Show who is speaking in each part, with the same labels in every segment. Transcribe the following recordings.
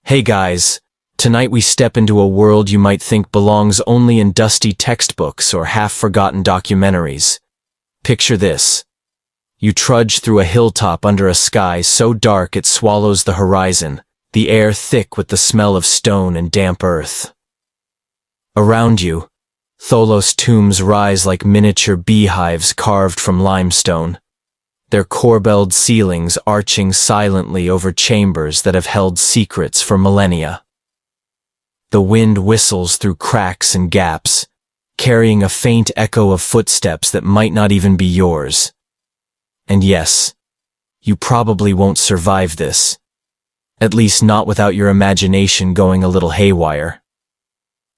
Speaker 1: Hey guys, tonight we step into a world you might think belongs only in dusty textbooks or half-forgotten documentaries. Picture this. You trudge through a hilltop under a sky so dark it swallows the horizon, the air thick with the smell of stone and damp earth. Around you, Tholos tombs rise like miniature beehives carved from limestone, their corbelled ceilings arching silently over chambers that have held secrets for millennia. The wind whistles through cracks and gaps, carrying a faint echo of footsteps that might not even be yours. And yes, you probably won't survive this. At least not without your imagination going a little haywire.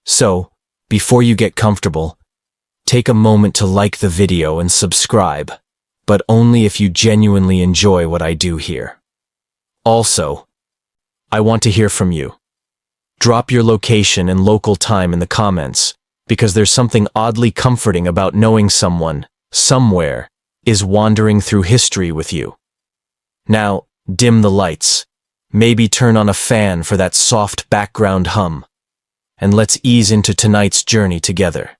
Speaker 1: So, before you get comfortable, take a moment to like the video and subscribe, but only if you genuinely enjoy what I do here. Also, I want to hear from you. Drop your location and local time in the comments, because there's something oddly comforting about knowing someone, somewhere, is wandering through history with you. Now, dim the lights. Maybe turn on a fan for that soft background hum. And let's ease into tonight's journey together.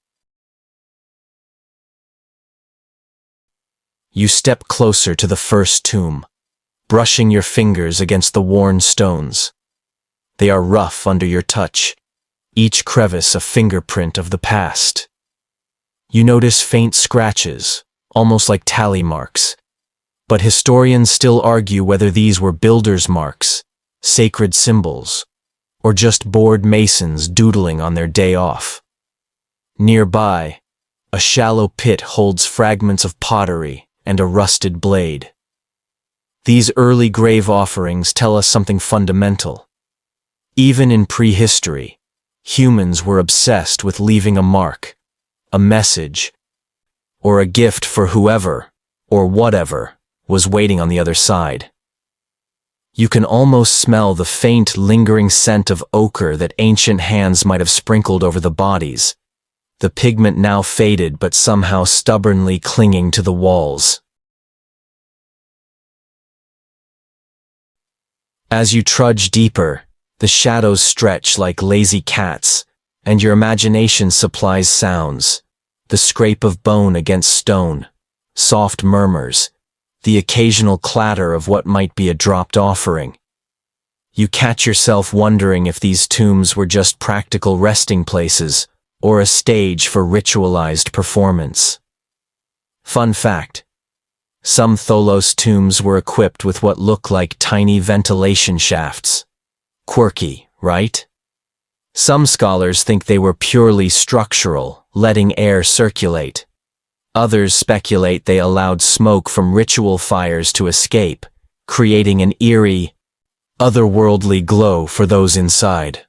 Speaker 1: You step closer to the first tomb, brushing your fingers against the worn stones. They are rough under your touch, each crevice a fingerprint of the past. You notice faint scratches, almost like tally marks, but historians still argue whether these were builders' marks, sacred symbols, or just bored masons doodling on their day off. Nearby, a shallow pit holds fragments of pottery and a rusted blade. These early grave offerings tell us something fundamental. Even in prehistory, humans were obsessed with leaving a mark, a message, or a gift for whoever, or whatever, was waiting on the other side. You can almost smell the faint, lingering scent of ochre that ancient hands might have sprinkled over the bodies, the pigment now faded but somehow stubbornly clinging to the walls. As you trudge deeper, the shadows stretch like lazy cats, and your imagination supplies sounds. The scrape of bone against stone, soft murmurs, the occasional clatter of what might be a dropped offering. You catch yourself wondering if these tombs were just practical resting places or a stage for ritualized performance. Fun fact: some Tholos tombs were equipped with what look like tiny ventilation shafts. Quirky, right? Some scholars think they were purely structural, letting air circulate. Others speculate they allowed smoke from ritual fires to escape, creating an eerie, otherworldly glow for those inside.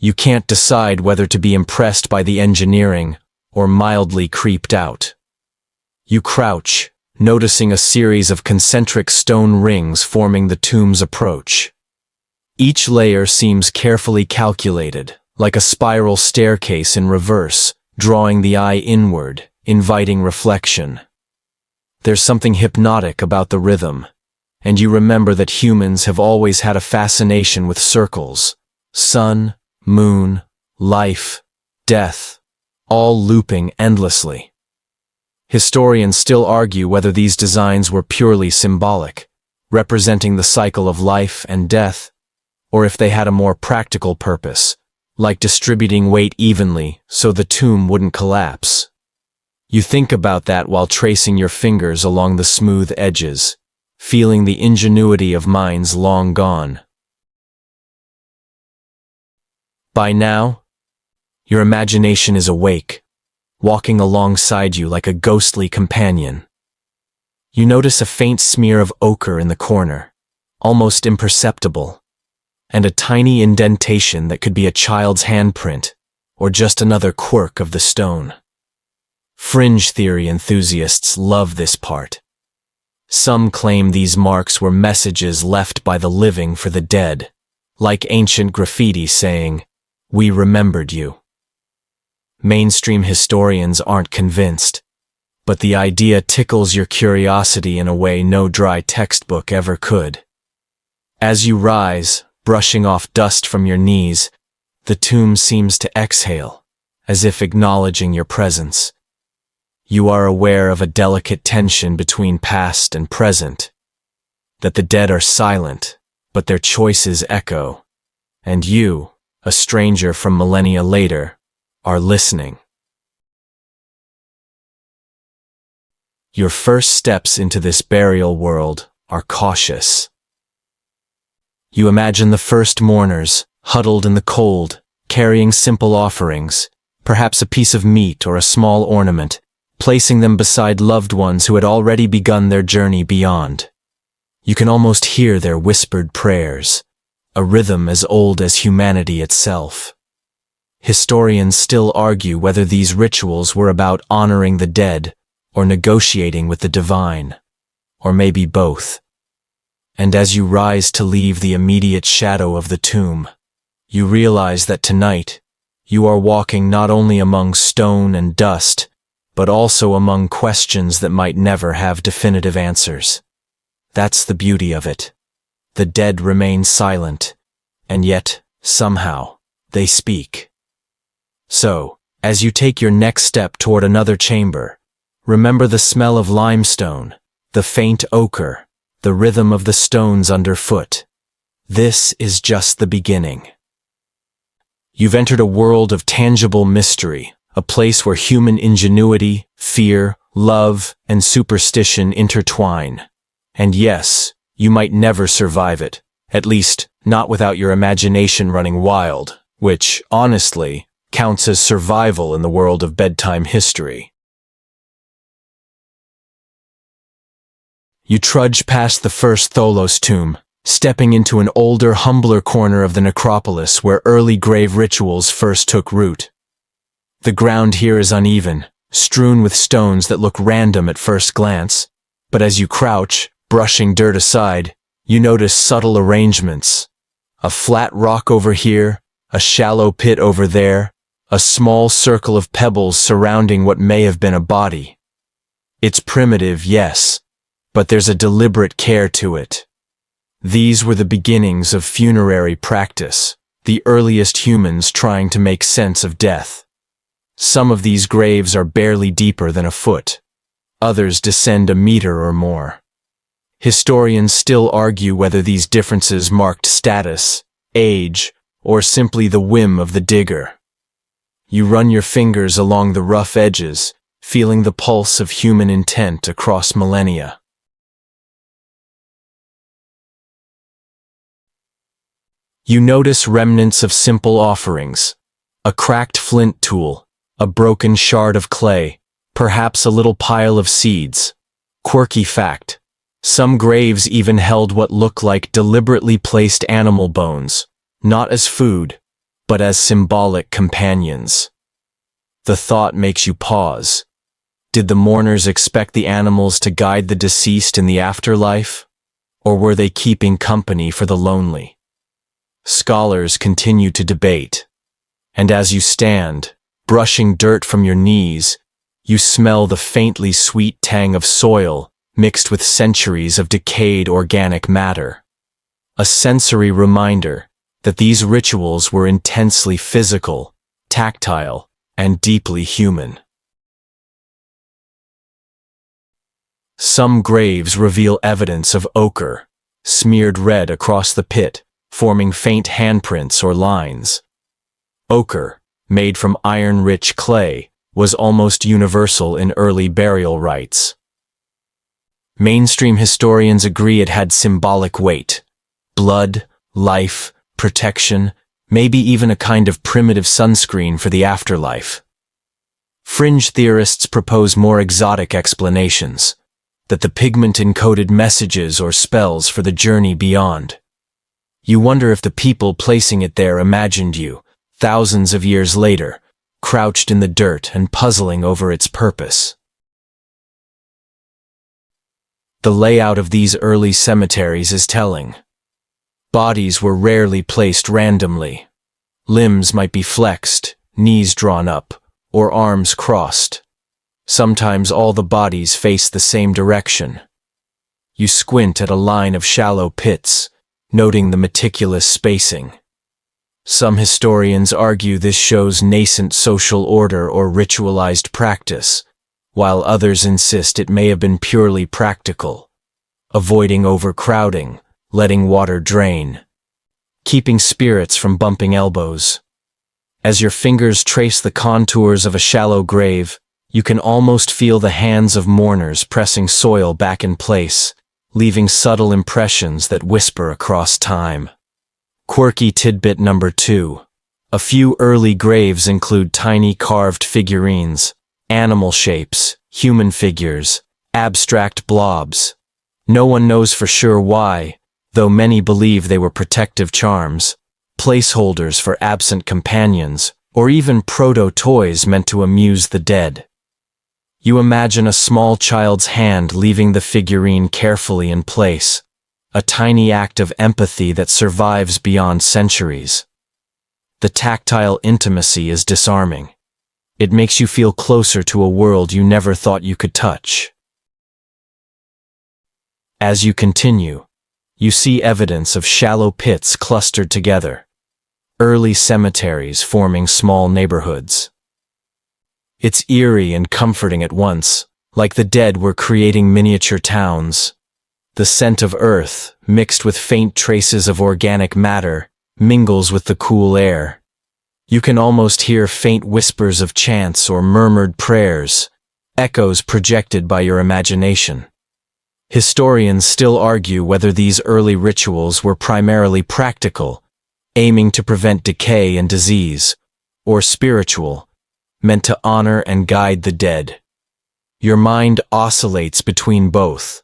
Speaker 1: You can't decide whether to be impressed by the engineering or mildly creeped out. You crouch, noticing a series of concentric stone rings forming the tomb's approach. Each layer seems carefully calculated, like a spiral staircase in reverse, drawing the eye inward, inviting reflection. There's something hypnotic about the rhythm, and you remember that humans have always had a fascination with circles. Sun, moon, life, death, all looping endlessly. Historians still argue whether these designs were purely symbolic, representing the cycle of life and death, or if they had a more practical purpose, like distributing weight evenly so the tomb wouldn't collapse. You think about that while tracing your fingers along the smooth edges, feeling the ingenuity of minds long gone. By now, your imagination is awake, walking alongside you like a ghostly companion. You notice a faint smear of ochre in the corner, almost imperceptible, and a tiny indentation that could be a child's handprint, or just another quirk of the stone. Fringe theory enthusiasts love this part. Some claim these marks were messages left by the living for the dead, like ancient graffiti saying, "We remembered you." Mainstream historians aren't convinced, but the idea tickles your curiosity in a way no dry textbook ever could. As you rise, brushing off dust from your knees, the tomb seems to exhale, as if acknowledging your presence. You are aware of a delicate tension between past and present, that the dead are silent, but their choices echo, and you, a stranger from millennia later, are listening. Your first steps into this burial world are cautious. You imagine the first mourners, huddled in the cold, carrying simple offerings, perhaps a piece of meat or a small ornament, placing them beside loved ones who had already begun their journey beyond. You can almost hear their whispered prayers, a rhythm as old as humanity itself. Historians still argue whether these rituals were about honoring the dead or negotiating with the divine, or maybe both. And as you rise to leave the immediate shadow of the tomb, you realize that tonight you are walking not only among stone and dust, but also among questions that might never have definitive answers. That's the beauty of it. The dead remain silent, and yet, somehow, they speak. So, as you take your next step toward another chamber, remember the smell of limestone, the faint ochre, the rhythm of the stones underfoot. This is just the beginning. You've entered a world of tangible mystery, a place where human ingenuity, fear, love, and superstition intertwine. And yes, you might never survive it, at least not without your imagination running wild, which, honestly, counts as survival in the world of bedtime history. You trudge past the first Tholos tomb, stepping into an older, humbler corner of the necropolis where early grave rituals first took root. The ground here is uneven, strewn with stones that look random at first glance, but as you crouch, brushing dirt aside, you notice subtle arrangements. A flat rock over here, a shallow pit over there, a small circle of pebbles surrounding what may have been a body. It's primitive, yes, but there's a deliberate care to it. These were the beginnings of funerary practice, the earliest humans trying to make sense of death. Some of these graves are barely deeper than a foot. Others descend a meter or more. Historians still argue whether these differences marked status, age, or simply the whim of the digger. You run your fingers along the rough edges, feeling the pulse of human intent across millennia. You notice remnants of simple offerings, a cracked flint tool, a broken shard of clay, perhaps a little pile of seeds. Quirky fact, some graves even held what looked like deliberately placed animal bones, not as food, but as symbolic companions. The thought makes you pause. Did the mourners expect the animals to guide the deceased in the afterlife? Or were they keeping company for the lonely? Scholars continue to debate, and as you stand, brushing dirt from your knees, you smell the faintly sweet tang of soil mixed with centuries of decayed organic matter. A sensory reminder that these rituals were intensely physical, tactile, and deeply human. Some graves reveal evidence of ochre, smeared red across the pit, forming faint handprints or lines. Ochre, made from iron-rich clay, was almost universal in early burial rites. Mainstream historians agree it had symbolic weight. Blood, life, protection, maybe even a kind of primitive sunscreen for the afterlife. Fringe theorists propose more exotic explanations, that the pigment encoded messages or spells for the journey beyond. You wonder if the people placing it there imagined you, thousands of years later, crouched in the dirt and puzzling over its purpose. The layout of these early cemeteries is telling. Bodies were rarely placed randomly. Limbs might be flexed, knees drawn up, or arms crossed. Sometimes all the bodies face the same direction. You squint at a line of shallow pits, noting the meticulous spacing. Some historians argue this shows nascent social order or ritualized practice, while others insist it may have been purely practical, avoiding overcrowding, letting water drain, keeping spirits from bumping elbows. As your fingers trace the contours of a shallow grave, you can almost feel the hands of mourners pressing soil back in place, leaving subtle impressions that whisper across time. Quirky tidbit number 2. A few early graves include tiny carved figurines, animal shapes, human figures, abstract blobs. No one knows for sure why, though many believe they were protective charms, placeholders for absent companions, or even proto-toys meant to amuse the dead. You imagine a small child's hand leaving the figurine carefully in place, a tiny act of empathy that survives beyond centuries. The tactile intimacy is disarming. It makes you feel closer to a world you never thought you could touch. As you continue, you see evidence of shallow pits clustered together, early cemeteries forming small neighborhoods. It's eerie and comforting at once, like the dead were creating miniature towns. The scent of earth, mixed with faint traces of organic matter, mingles with the cool air. You can almost hear faint whispers of chants or murmured prayers, echoes projected by your imagination. Historians still argue whether these early rituals were primarily practical, aiming to prevent decay and disease, or spiritual, meant to honor and guide the dead. Your mind oscillates between both,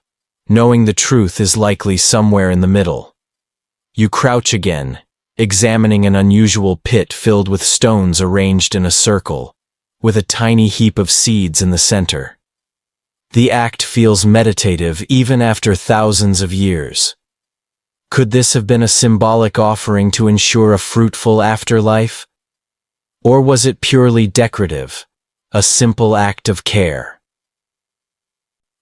Speaker 1: knowing the truth is likely somewhere in the middle. You crouch again, examining an unusual pit filled with stones arranged in a circle, with a tiny heap of seeds in the center. The act feels meditative even after thousands of years. Could this have been a symbolic offering to ensure a fruitful afterlife? Or was it purely decorative, a simple act of care?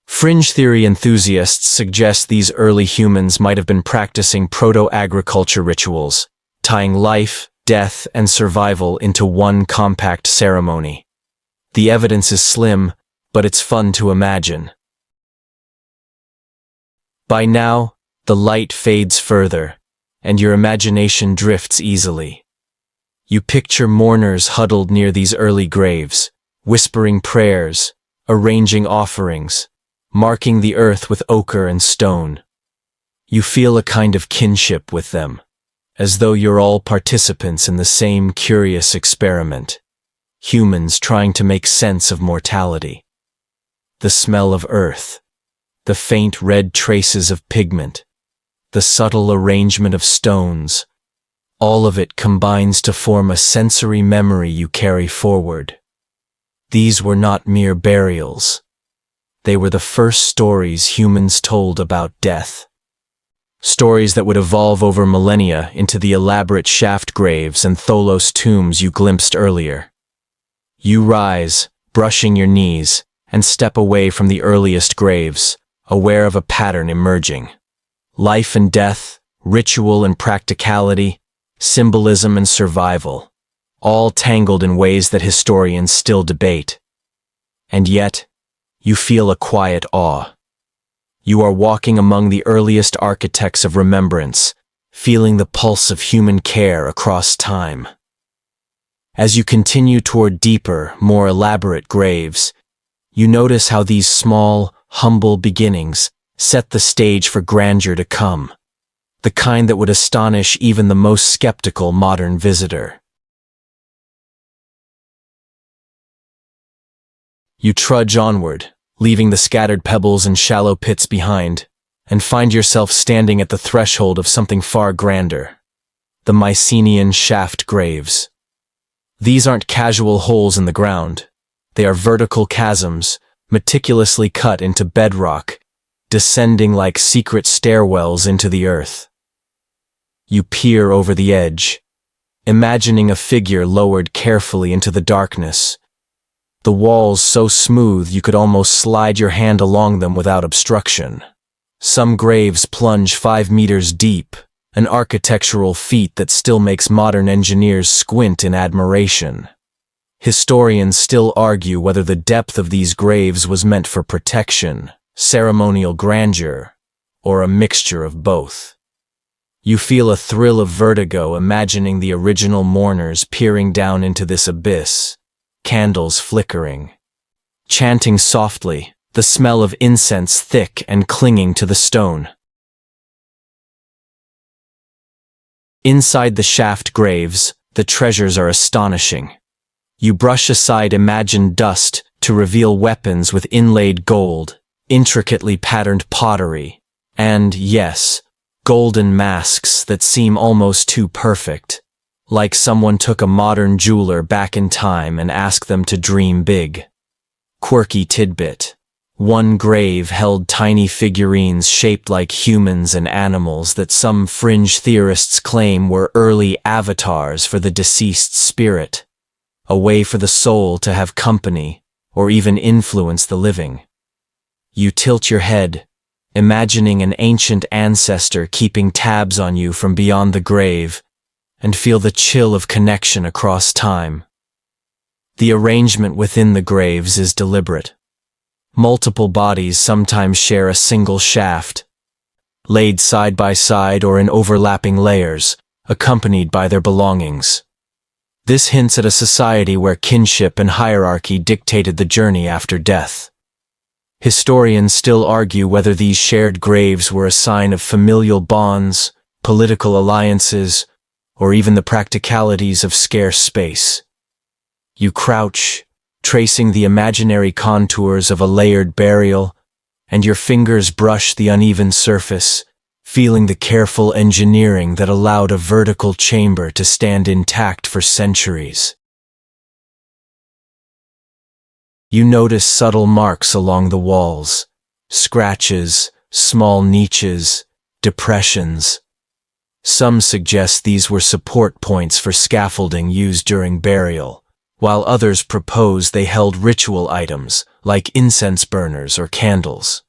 Speaker 1: Fringe theory enthusiasts suggest these early humans might have been practicing proto-agriculture rituals, tying life, death, and survival into one compact ceremony. The evidence is slim, but it's fun to imagine. By now, the light fades further, and your imagination drifts easily. You picture mourners huddled near these early graves, whispering prayers, arranging offerings, marking the earth with ochre and stone. You feel a kind of kinship with them, as though you're all participants in the same curious experiment, humans trying to make sense of mortality. The smell of earth, the faint red traces of pigment, the subtle arrangement of stones, all of it combines to form a sensory memory you carry forward. These were not mere burials. They were the first stories humans told about death. Stories that would evolve over millennia into the elaborate shaft graves and Tholos tombs you glimpsed earlier. You rise, brushing your knees, and step away from the earliest graves, aware of a pattern emerging. Life and death, ritual and practicality, symbolism and survival, all tangled in ways that historians still debate. And yet, you feel a quiet awe. You are walking among the earliest architects of remembrance, feeling the pulse of human care across time. As you continue toward deeper, more elaborate graves, you notice how these small, humble beginnings set the stage for grandeur to come, the kind that would astonish even the most skeptical modern visitor. You trudge onward, leaving the scattered pebbles and shallow pits behind, and find yourself standing at the threshold of something far grander, the Mycenaean shaft graves. These aren't casual holes in the ground. They are vertical chasms, meticulously cut into bedrock, descending like secret stairwells into the earth. You peer over the edge, imagining a figure lowered carefully into the darkness, the walls so smooth you could almost slide your hand along them without obstruction. Some graves plunge 5 meters deep, an architectural feat that still makes modern engineers squint in admiration. Historians still argue whether the depth of these graves was meant for protection, ceremonial grandeur, or a mixture of both. You feel a thrill of vertigo imagining the original mourners peering down into this abyss, candles flickering, chanting softly, the smell of incense thick and clinging to the stone. Inside the shaft graves, the treasures are astonishing. You brush aside imagined dust to reveal weapons with inlaid gold, intricately patterned pottery, and, yes, golden masks that seem almost too perfect, like someone took a modern jeweler back in time and asked them to dream big. Quirky tidbit. One grave held tiny figurines shaped like humans and animals that some fringe theorists claim were early avatars for the deceased spirit, a way for the soul to have company or even influence the living. You tilt your head, imagining an ancient ancestor keeping tabs on you from beyond the grave, and feel the chill of connection across time. The arrangement within the graves is deliberate. Multiple bodies sometimes share a single shaft, laid side by side or in overlapping layers, accompanied by their belongings. This hints at a society where kinship and hierarchy dictated the journey after death. Historians still argue whether these shared graves were a sign of familial bonds, political alliances, or even the practicalities of scarce space. You crouch, tracing the imaginary contours of a layered burial, and your fingers brush the uneven surface, feeling the careful engineering that allowed a vertical chamber to stand intact for centuries. You notice subtle marks along the walls, scratches, small niches, depressions. Some suggest these were support points for scaffolding used during burial, while others propose they held ritual items like incense burners or candles.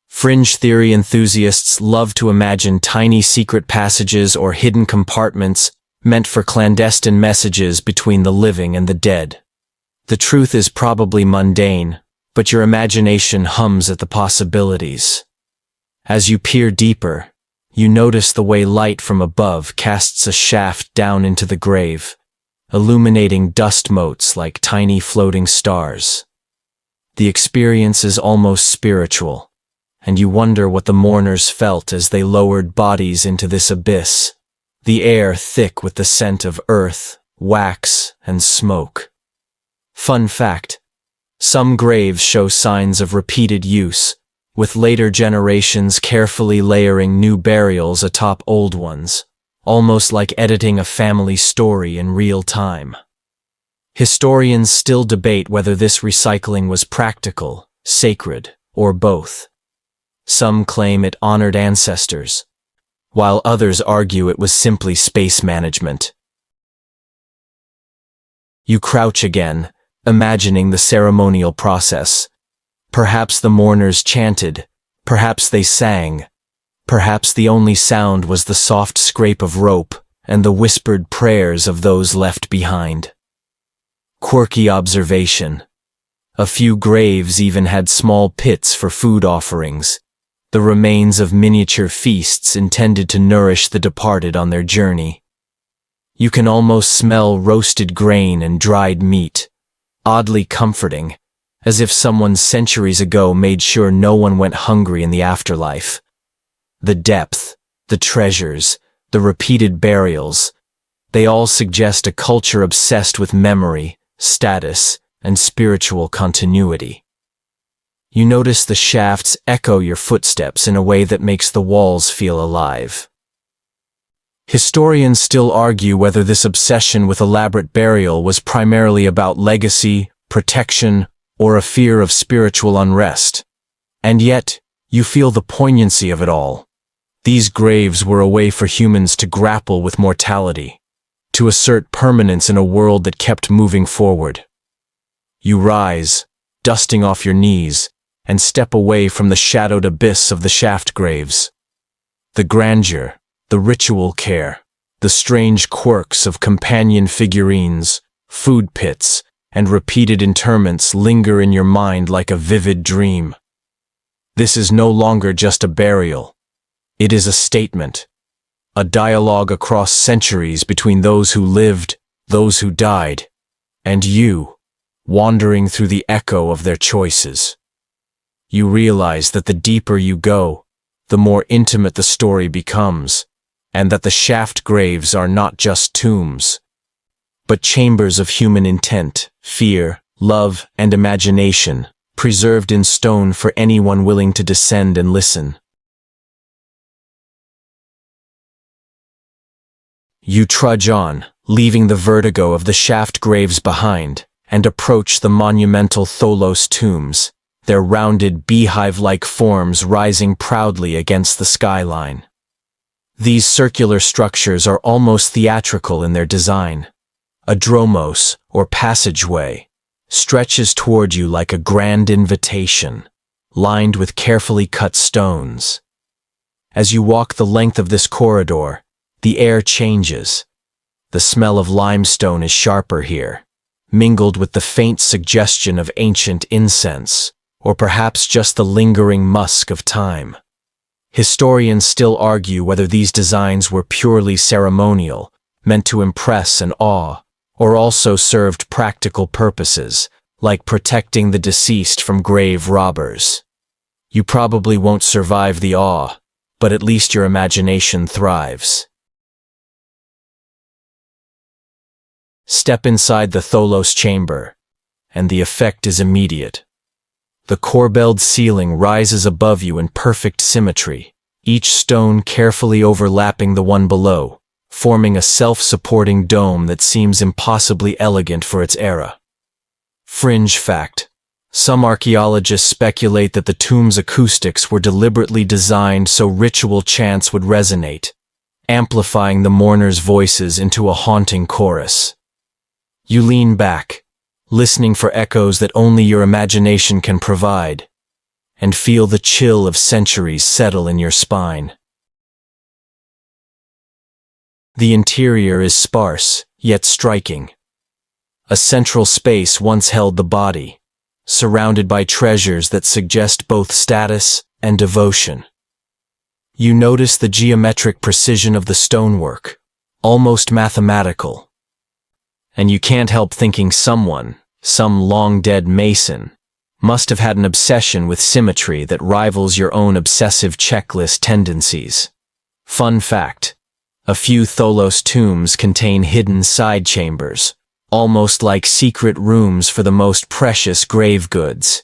Speaker 1: Fringe theory enthusiasts love to imagine tiny secret passages or hidden compartments meant for clandestine messages between the living and the dead. The truth is probably mundane, but your imagination hums at the possibilities. As you peer deeper, you notice the way light from above casts a shaft down into the grave, illuminating dust motes like tiny floating stars. The experience is almost spiritual, and you wonder what the mourners felt as they lowered bodies into this abyss, the air thick with the scent of earth, wax, and smoke. Fun fact: some graves show signs of repeated use, with later generations carefully layering new burials atop old ones, almost like editing a family story in real time. Historians still debate whether this recycling was practical, sacred, or both. Some claim it honored ancestors, while others argue it was simply space management. You crouch again, imagining the ceremonial process. Perhaps the mourners chanted, perhaps they sang, perhaps the only sound was the soft scrape of rope and the whispered prayers of those left behind. Quirky observation. A few graves even had small pits for food offerings, the remains of miniature feasts intended to nourish the departed on their journey. You can almost smell roasted grain and dried meat, oddly comforting, as if someone centuries ago made sure no one went hungry in the afterlife. The depth, the treasures, the repeated burials, they all suggest a culture obsessed with memory, status, and spiritual continuity. You notice the shafts echo your footsteps in a way that makes the walls feel alive. Historians still argue whether this obsession with elaborate burial was primarily about legacy, protection, or a fear of spiritual unrest. And yet, you feel the poignancy of it all. These graves were a way for humans to grapple with mortality, to assert permanence in a world that kept moving forward. You rise, dusting off your knees, and step away from the shadowed abyss of the shaft graves. The grandeur, the ritual care, the strange quirks of companion figurines, food pits, and repeated interments linger in your mind like a vivid dream. This is no longer just a burial. It is a statement, a dialogue across centuries between those who lived, those who died, and you, wandering through the echo of their choices. You realize that the deeper you go, the more intimate the story becomes, and that the shaft graves are not just tombs, but chambers of human intent, fear, love, and imagination, preserved in stone for anyone willing to descend and listen. You trudge on, leaving the vertigo of the shaft graves behind, and approach the monumental Tholos tombs, their rounded beehive-like forms rising proudly against the skyline. These circular structures are almost theatrical in their design. A dromos, or passageway, stretches toward you like a grand invitation, lined with carefully cut stones. As you walk the length of this corridor, the air changes. The smell of limestone is sharper here, mingled with the faint suggestion of ancient incense, or perhaps just the lingering musk of time. Historians still argue whether these designs were purely ceremonial, meant to impress and awe, or also served practical purposes, like protecting the deceased from grave robbers. You probably won't survive the awe, but at least your imagination thrives. Step inside the Tholos chamber, and the effect is immediate. The corbelled ceiling rises above you in perfect symmetry, each stone carefully overlapping the one below, forming a self-supporting dome that seems impossibly elegant for its era. Fringe fact: some archaeologists speculate that the tomb's acoustics were deliberately designed so ritual chants would resonate, amplifying the mourners' voices into a haunting chorus. You lean back, listening for echoes that only your imagination can provide, and feel the chill of centuries settle in your spine. The interior is sparse, yet striking. A central space once held the body, surrounded by treasures that suggest both status and devotion. You notice the geometric precision of the stonework, almost mathematical. And you can't help thinking someone, some long-dead mason, must have had an obsession with symmetry that rivals your own obsessive checklist tendencies. Fun fact: a few Tholos tombs contain hidden side chambers, almost like secret rooms for the most precious grave goods,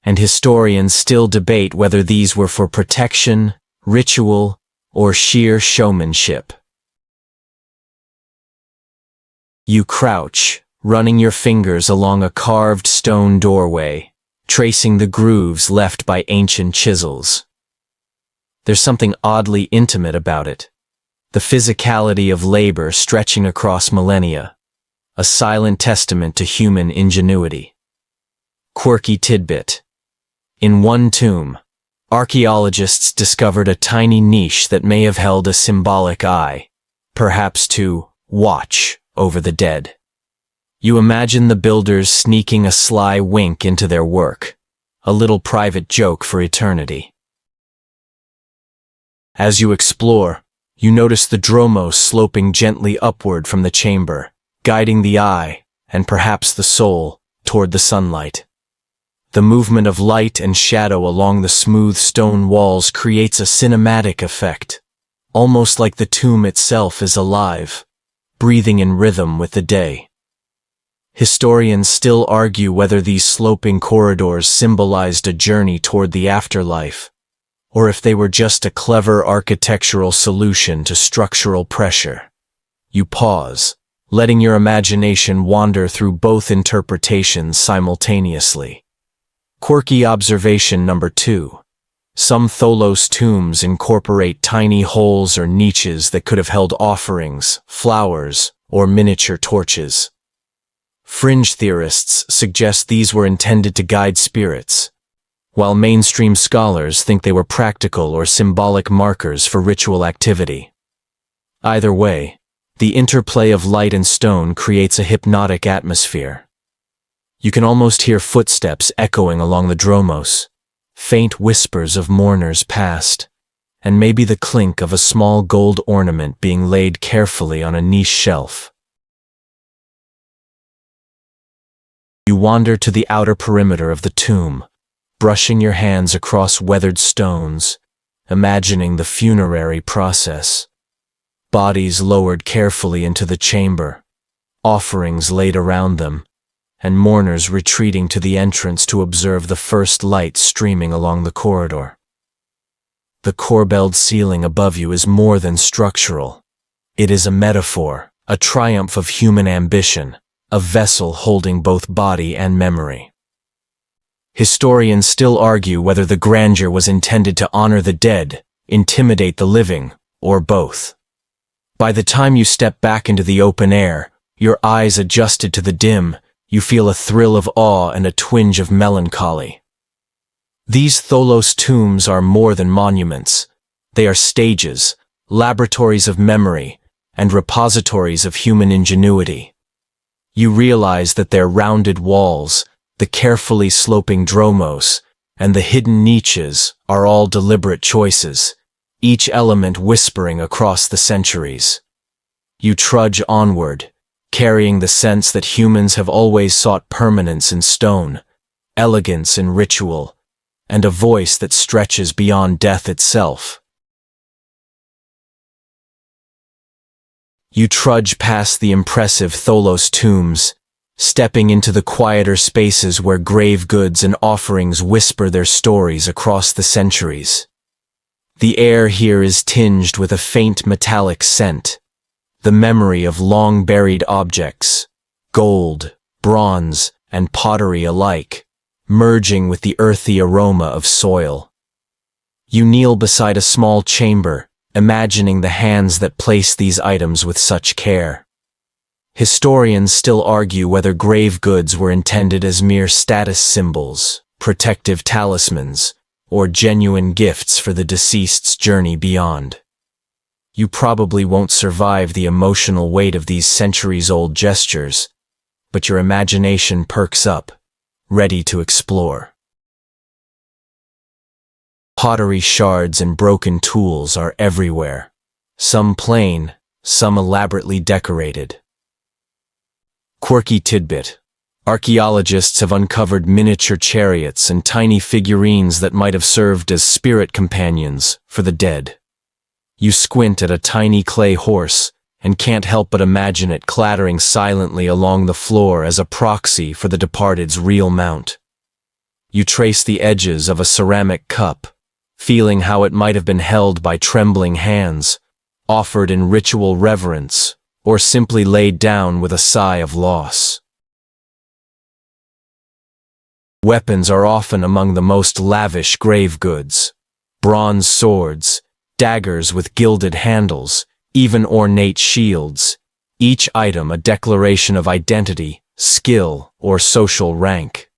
Speaker 1: and historians still debate whether these were for protection, ritual, or sheer showmanship. You crouch, running your fingers along a carved stone doorway, tracing the grooves left by ancient chisels. There's something oddly intimate about it, the physicality of labor stretching across millennia, a silent testament to human ingenuity. Quirky tidbit: in one tomb, archaeologists discovered a tiny niche that may have held a symbolic eye, perhaps to watch over the dead. You imagine the builders sneaking a sly wink into their work, a little private joke for eternity. As you explore, you notice the dromos sloping gently upward from the chamber, guiding the eye, and perhaps the soul, toward the sunlight. The movement of light and shadow along the smooth stone walls creates a cinematic effect, almost like the tomb itself is alive, breathing in rhythm with the day. Historians still argue whether these sloping corridors symbolized a journey toward the afterlife, or if they were just a clever architectural solution to structural pressure. You pause, letting your imagination wander through both interpretations simultaneously. Quirky observation number 2. Some Tholos tombs incorporate tiny holes or niches that could have held offerings, flowers, or miniature torches. Fringe theorists suggest these were intended to guide spirits, while mainstream scholars think they were practical or symbolic markers for ritual activity. Either way, the interplay of light and stone creates a hypnotic atmosphere. You can almost hear footsteps echoing along the dromos, faint whispers of mourners past, and maybe the clink of a small gold ornament being laid carefully on a niche shelf. You wander to the outer perimeter of the tomb, brushing your hands across weathered stones, imagining the funerary process. Bodies lowered carefully into the chamber, offerings laid around them, and mourners retreating to the entrance to observe the first light streaming along the corridor. The corbelled ceiling above you is more than structural. It is a metaphor, a triumph of human ambition, a vessel holding both body and memory. Historians still argue whether the grandeur was intended to honor the dead, intimidate the living, or both. By the time you step back into the open air, your eyes adjusted to the dim, you feel a thrill of awe and a twinge of melancholy. These Tholos tombs are more than monuments. They are stages, laboratories of memory, and repositories of human ingenuity. You realize that their rounded walls, the carefully sloping dromos, and the hidden niches are all deliberate choices, each element whispering across the centuries. You trudge onward, carrying the sense that humans have always sought permanence in stone, elegance in ritual, and a voice that stretches beyond death itself. You trudge past the impressive Tholos tombs, stepping into the quieter spaces where grave goods and offerings whisper their stories across the centuries. The air here is tinged with a faint metallic scent, the memory of long-buried objects, gold, bronze, and pottery alike, merging with the earthy aroma of soil. You kneel beside a small chamber, imagining the hands that place these items with such care. Historians still argue whether grave goods were intended as mere status symbols, protective talismans, or genuine gifts for the deceased's journey beyond. You probably won't survive the emotional weight of these centuries-old gestures, but your imagination perks up, ready to explore. Pottery shards and broken tools are everywhere, some plain, some elaborately decorated. Quirky tidbit: archaeologists have uncovered miniature chariots and tiny figurines that might have served as spirit companions for the dead. You squint at a tiny clay horse and can't help but imagine it clattering silently along the floor as a proxy for the departed's real mount. You trace the edges of a ceramic cup, feeling how it might have been held by trembling hands, offered in ritual reverence, or simply laid down with a sigh of loss. Weapons are often among the most lavish grave goods. Bronze swords, daggers with gilded handles, even ornate shields, each item a declaration of identity, skill, or social rank.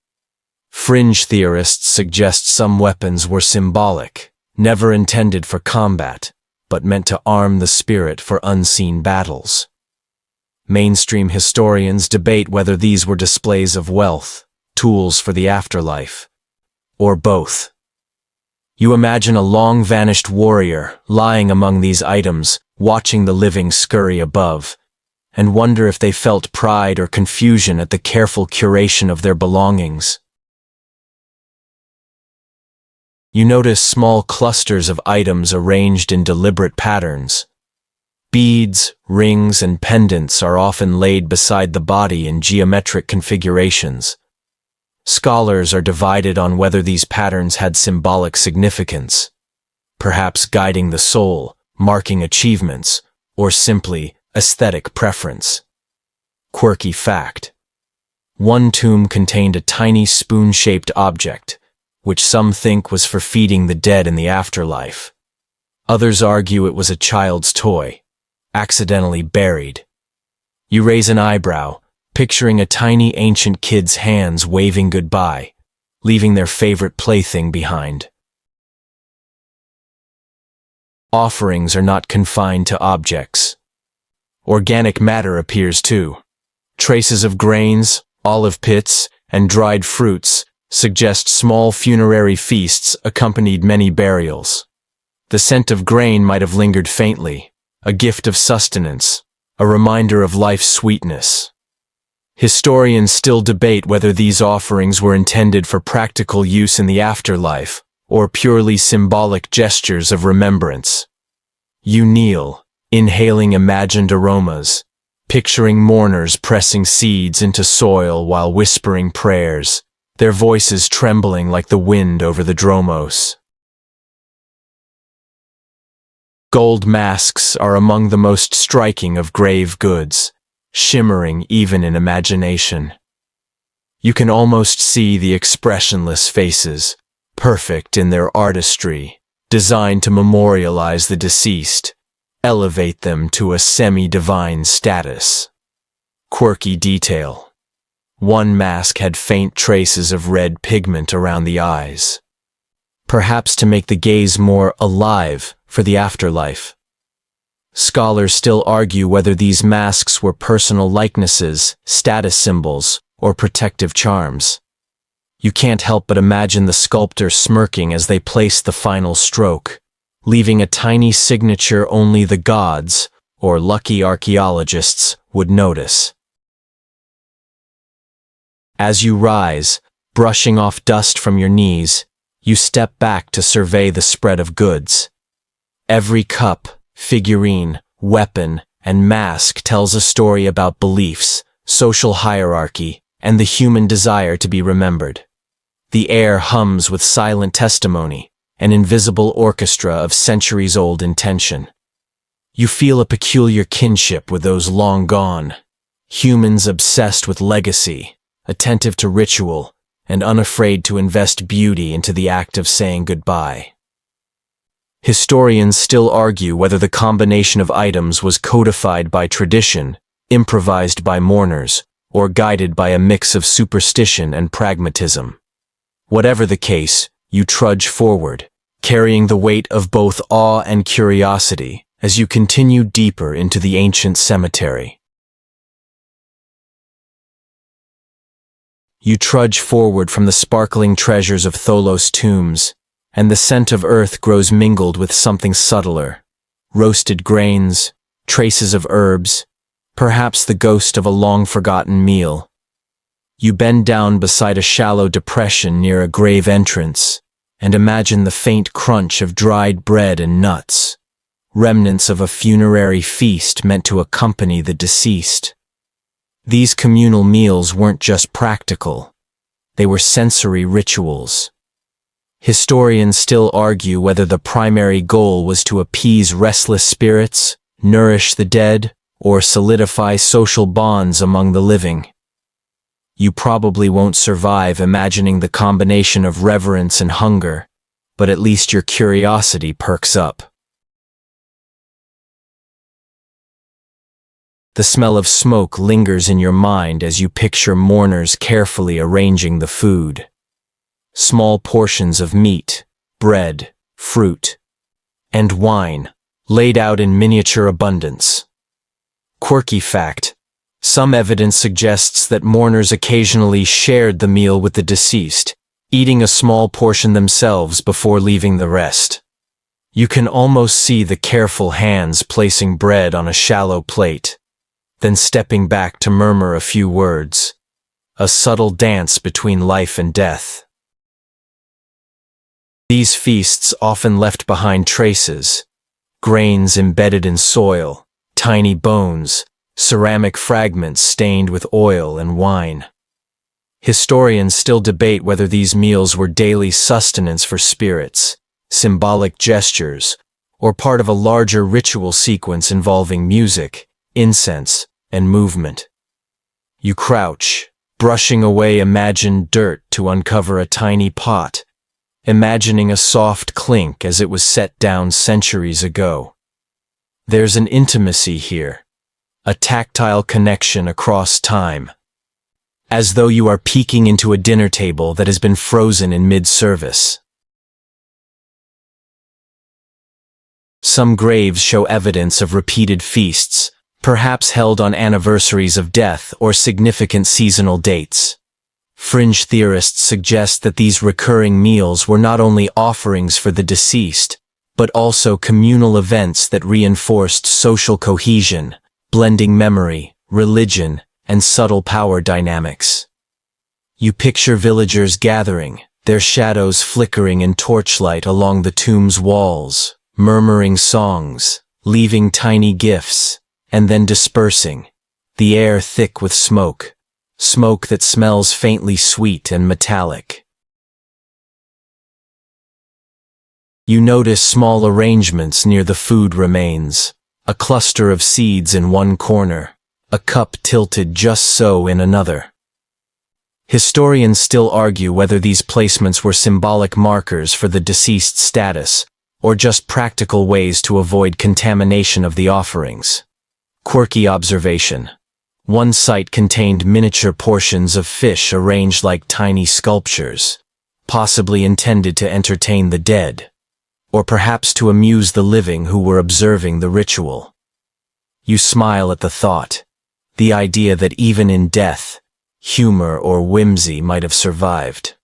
Speaker 1: Fringe theorists suggest some weapons were symbolic, never intended for combat, but meant to arm the spirit for unseen battles. Mainstream historians debate whether these were displays of wealth, tools for the afterlife, or both. You imagine a long-vanished warrior lying among these items, watching the living scurry above, and wonder if they felt pride or confusion at the careful curation of their belongings. You notice small clusters of items arranged in deliberate patterns. Beads, rings, and pendants are often laid beside the body in geometric configurations. Scholars are divided on whether these patterns had symbolic significance, perhaps guiding the soul, marking achievements, or simply aesthetic preference. Quirky fact: one tomb contained a tiny spoon-shaped object, which some think was for feeding the dead in the afterlife. Others argue it was a child's toy, accidentally buried. You raise an eyebrow, picturing a tiny ancient kid's hands waving goodbye, leaving their favorite plaything behind. Offerings are not confined to objects. Organic matter appears too. Traces of grains, olive pits, and dried fruits suggest small funerary feasts accompanied many burials. The scent of grain might have lingered faintly, a gift of sustenance, a reminder of life's sweetness. Historians still debate whether these offerings were intended for practical use in the afterlife or purely symbolic gestures of remembrance. You kneel, inhaling imagined aromas, picturing mourners pressing seeds into soil while whispering prayers, their voices trembling like the wind over the dromos. Gold masks are among the most striking of grave goods, shimmering even in imagination. You can almost see the expressionless faces, perfect in their artistry, designed to memorialize the deceased, elevate them to a semi-divine status. Quirky detail. One mask had faint traces of red pigment around the eyes, perhaps to make the gaze more alive for the afterlife. Scholars still argue whether these masks were personal likenesses, status symbols, or protective charms. You can't help but imagine the sculptor smirking as they placed the final stroke, leaving a tiny signature only the gods, or lucky archaeologists, would notice. As you rise, brushing off dust from your knees, you step back to survey the spread of goods. Every cup, figurine, weapon, and mask tells a story about beliefs, social hierarchy, and the human desire to be remembered. The air hums with silent testimony, an invisible orchestra of centuries-old intention. You feel a peculiar kinship with those long gone, humans obsessed with legacy, attentive to ritual, and unafraid to invest beauty into the act of saying goodbye. Historians still argue whether the combination of items was codified by tradition, improvised by mourners, or guided by a mix of superstition and pragmatism. Whatever the case, you trudge forward, carrying the weight of both awe and curiosity as you continue deeper into the ancient cemetery. You trudge forward from the sparkling treasures of Tholos tombs, and the scent of earth grows mingled with something subtler. Roasted grains, traces of herbs, perhaps the ghost of a long-forgotten meal. You bend down beside a shallow depression near a grave entrance, and imagine the faint crunch of dried bread and nuts, remnants of a funerary feast meant to accompany the deceased. These communal meals weren't just practical, they were sensory rituals. Historians still argue whether the primary goal was to appease restless spirits, nourish the dead, or solidify social bonds among the living. You probably won't survive imagining the combination of reverence and hunger, but at least your curiosity perks up. The smell of smoke lingers in your mind as you picture mourners carefully arranging the food. Small portions of meat, bread, fruit, and wine, laid out in miniature abundance. Quirky fact: some evidence suggests that mourners occasionally shared the meal with the deceased, eating a small portion themselves before leaving the rest. You can almost see the careful hands placing bread on a shallow plate, then stepping back to murmur a few words, a subtle dance between life and death. These feasts often left behind traces, grains embedded in soil, tiny bones, ceramic fragments stained with oil and wine. Historians still debate whether these meals were daily sustenance for spirits, symbolic gestures, or part of a larger ritual sequence involving music, incense, and movement. You crouch, brushing away imagined dirt to uncover a tiny pot, imagining a soft clink as it was set down centuries ago. There's an intimacy here, a tactile connection across time, as though you are peeking into a dinner table that has been frozen in mid-service. Some graves show evidence of repeated feasts, perhaps held on anniversaries of death or significant seasonal dates. Fringe theorists suggest that these recurring meals were not only offerings for the deceased, but also communal events that reinforced social cohesion, blending memory, religion, and subtle power dynamics. You picture villagers gathering, their shadows flickering in torchlight along the tomb's walls, murmuring songs, leaving tiny gifts, and then dispersing, the air thick with smoke, smoke that smells faintly sweet and metallic. You notice small arrangements near the food remains, a cluster of seeds in one corner, a cup tilted just so in another. Historians still argue whether these placements were symbolic markers for the deceased's status, or just practical ways to avoid contamination of the offerings. Quirky observation. One site contained miniature portions of fish arranged like tiny sculptures, possibly intended to entertain the dead, or perhaps to amuse the living who were observing the ritual. You smile at the thought, the idea that even in death, humor or whimsy might have survived.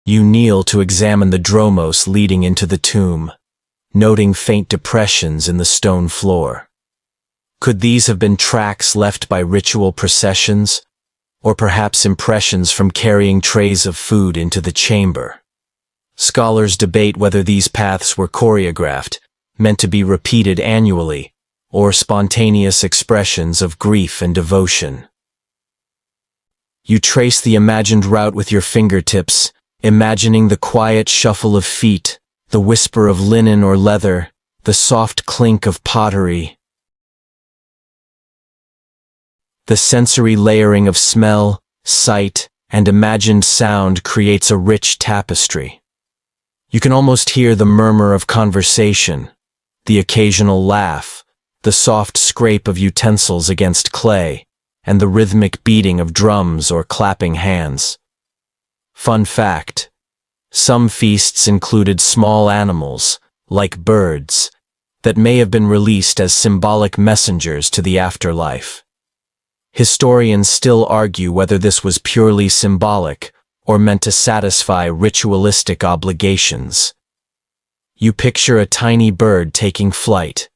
Speaker 1: You kneel to examine the dromos leading into the tomb, noting faint depressions in the stone floor. Could these have been tracks left by ritual processions, or perhaps impressions from carrying trays of food into the chamber? Scholars debate whether these paths were choreographed, meant to be repeated annually, or spontaneous expressions of grief and devotion. You trace the imagined route with your fingertips, imagining the quiet shuffle of feet, the whisper of linen or leather, the soft clink of pottery. The sensory layering of smell, sight, and imagined sound creates a rich tapestry. You can almost hear the murmur of conversation, the occasional laugh, the soft scrape of utensils against clay, and the rhythmic beating of drums or clapping hands. Fun fact: some feasts included small animals, like birds, that may have been released as symbolic messengers to the afterlife. Historians still argue whether this was purely symbolic or meant to satisfy ritualistic obligations. You picture a tiny bird taking flight,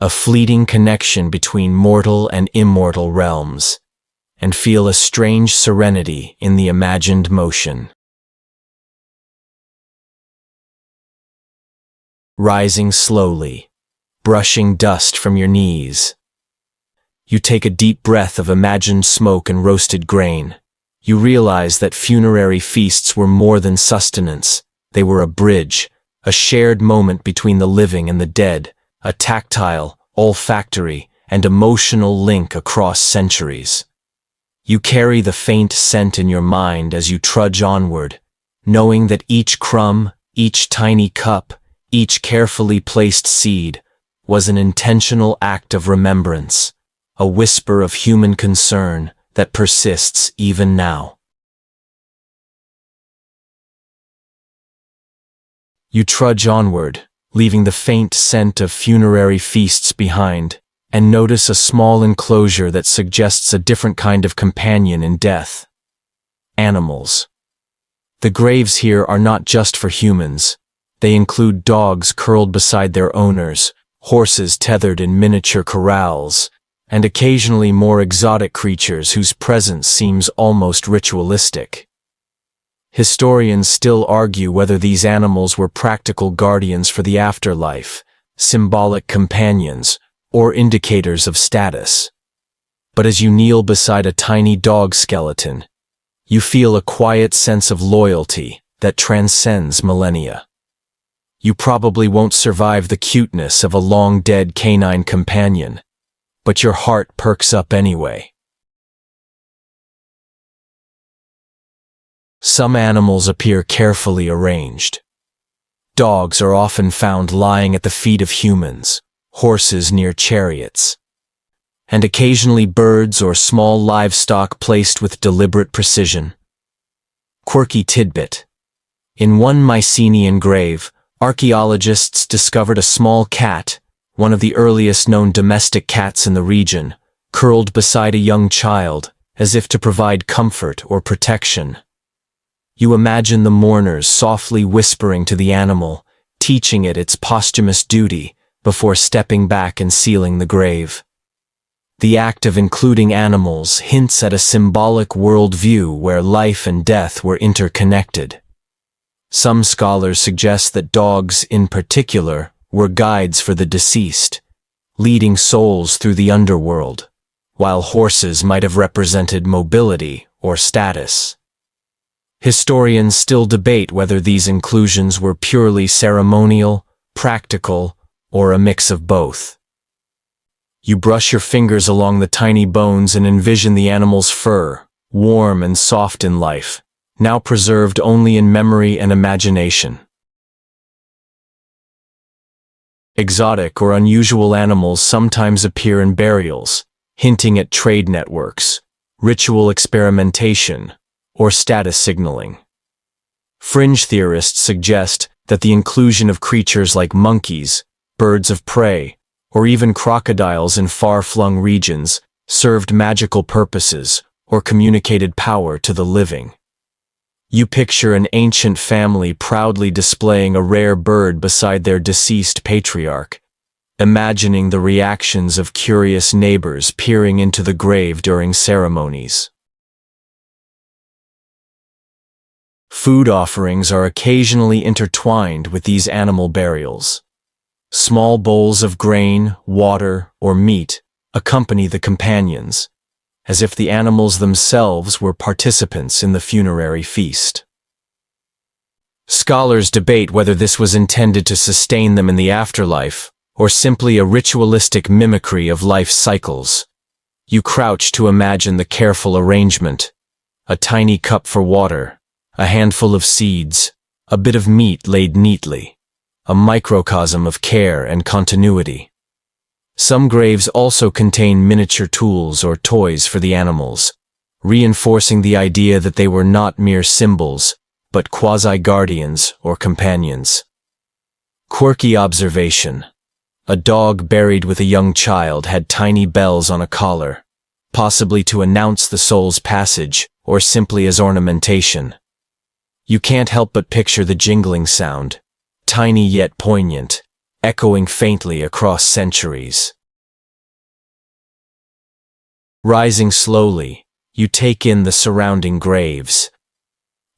Speaker 1: a fleeting connection between mortal and immortal realms, and feel a strange serenity in the imagined motion. Rising slowly, brushing dust from your knees. You take a deep breath of imagined smoke and roasted grain. You realize that funerary feasts were more than sustenance. They were a bridge, a shared moment between the living and the dead, a tactile, olfactory, and emotional link across centuries. You carry the faint scent in your mind as you trudge onward, knowing that each crumb, each tiny cup, each carefully placed seed was an intentional act of remembrance, a whisper of human concern that persists even now. You trudge onward, leaving the faint scent of funerary feasts behind, and notice a small enclosure that suggests a different kind of companion in death. Animals. The graves here are not just for humans. They include dogs curled beside their owners, horses tethered in miniature corrals, and occasionally more exotic creatures whose presence seems almost ritualistic. Historians still argue whether these animals were practical guardians for the afterlife, symbolic companions, or indicators of status. But as you kneel beside a tiny dog skeleton, you feel a quiet sense of loyalty that transcends millennia. You probably won't survive the cuteness of a long-dead canine companion, but your heart perks up anyway. Some animals appear carefully arranged. Dogs are often found lying at the feet of humans, horses near chariots, and occasionally birds or small livestock placed with deliberate precision. Quirky tidbit. In one Mycenaean grave, archaeologists discovered a small cat, one of the earliest known domestic cats in the region, curled beside a young child, as if to provide comfort or protection. You imagine the mourners softly whispering to the animal, teaching it its posthumous duty before stepping back and sealing the grave. The act of including animals hints at a symbolic worldview where life and death were interconnected. Some scholars suggest that dogs, in particular, were guides for the deceased, leading souls through the underworld, while horses might have represented mobility or status. Historians still debate whether these inclusions were purely ceremonial, practical, or a mix of both. You brush your fingers along the tiny bones and envision the animal's fur, warm and soft in life, now preserved only in memory and imagination. Exotic or unusual animals sometimes appear in burials, hinting at trade networks, ritual experimentation, or status signaling. Fringe theorists suggest that the inclusion of creatures like monkeys, birds of prey, or even crocodiles in far-flung regions served magical purposes or communicated power to the living. You picture an ancient family proudly displaying a rare bird beside their deceased patriarch, imagining the reactions of curious neighbors peering into the grave during ceremonies. Food offerings are occasionally intertwined with these animal burials. Small bowls of grain, water, or meat accompany the companions, as if the animals themselves were participants in the funerary feast. Scholars debate whether this was intended to sustain them in the afterlife, or simply a ritualistic mimicry of life cycles. You crouch to imagine the careful arrangement: a tiny cup for water, a handful of seeds, a bit of meat laid neatly, a microcosm of care and continuity. Some graves also contain miniature tools or toys for the animals, reinforcing the idea that they were not mere symbols, but quasi-guardians or companions. Quirky observation: a dog buried with a young child had tiny bells on a collar, possibly to announce the soul's passage or simply as ornamentation. You can't help but picture the jingling sound, tiny yet poignant, echoing faintly across centuries. Rising slowly, you take in the surrounding graves.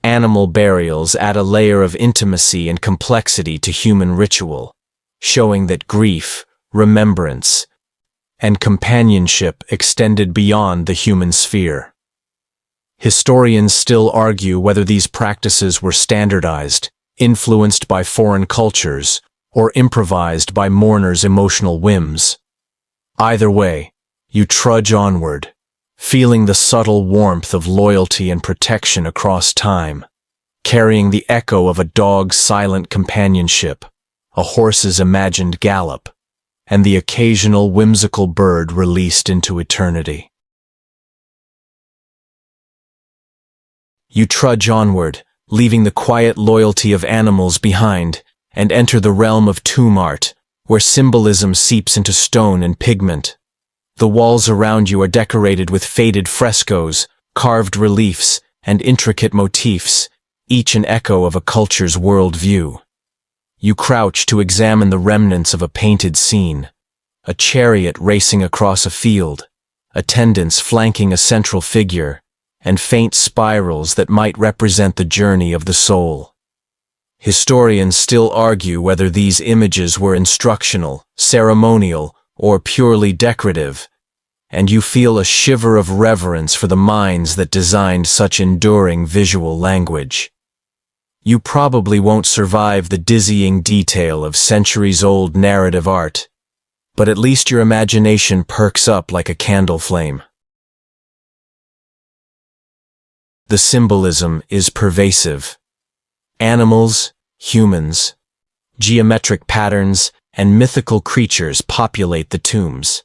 Speaker 1: Animal burials add a layer of intimacy and complexity to human ritual, showing that grief, remembrance, and companionship extended beyond the human sphere. Historians still argue whether these practices were standardized, influenced by foreign cultures, or improvised by mourners' emotional whims. Either way, you trudge onward, feeling the subtle warmth of loyalty and protection across time, carrying the echo of a dog's silent companionship, a horse's imagined gallop, and the occasional whimsical bird released into eternity. You trudge onward, leaving the quiet loyalty of animals behind, and enter the realm of tomb art, where symbolism seeps into stone and pigment. The walls around you are decorated with faded frescoes, carved reliefs, and intricate motifs, each an echo of a culture's worldview. You crouch to examine the remnants of a painted scene: a chariot racing across a field, attendants flanking a central figure, and faint spirals that might represent the journey of the soul. Historians still argue whether these images were instructional, ceremonial, or purely decorative, and you feel a shiver of reverence for the minds that designed such enduring visual language. You probably won't survive the dizzying detail of centuries-old narrative art, but at least your imagination perks up like a candle flame. The symbolism is pervasive. Animals, humans, geometric patterns, and mythical creatures populate the tombs.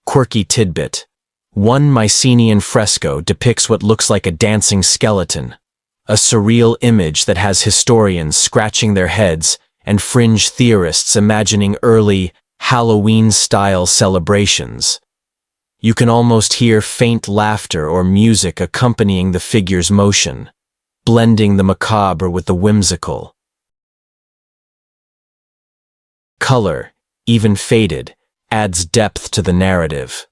Speaker 1: Quirky tidbit: one Mycenaean fresco depicts what looks like a dancing skeleton, a surreal image that has historians scratching their heads and fringe theorists imagining early, Halloween-style celebrations. You can almost hear faint laughter or music accompanying the figure's motion, blending the macabre with the whimsical. Color, even faded, adds depth to the narrative.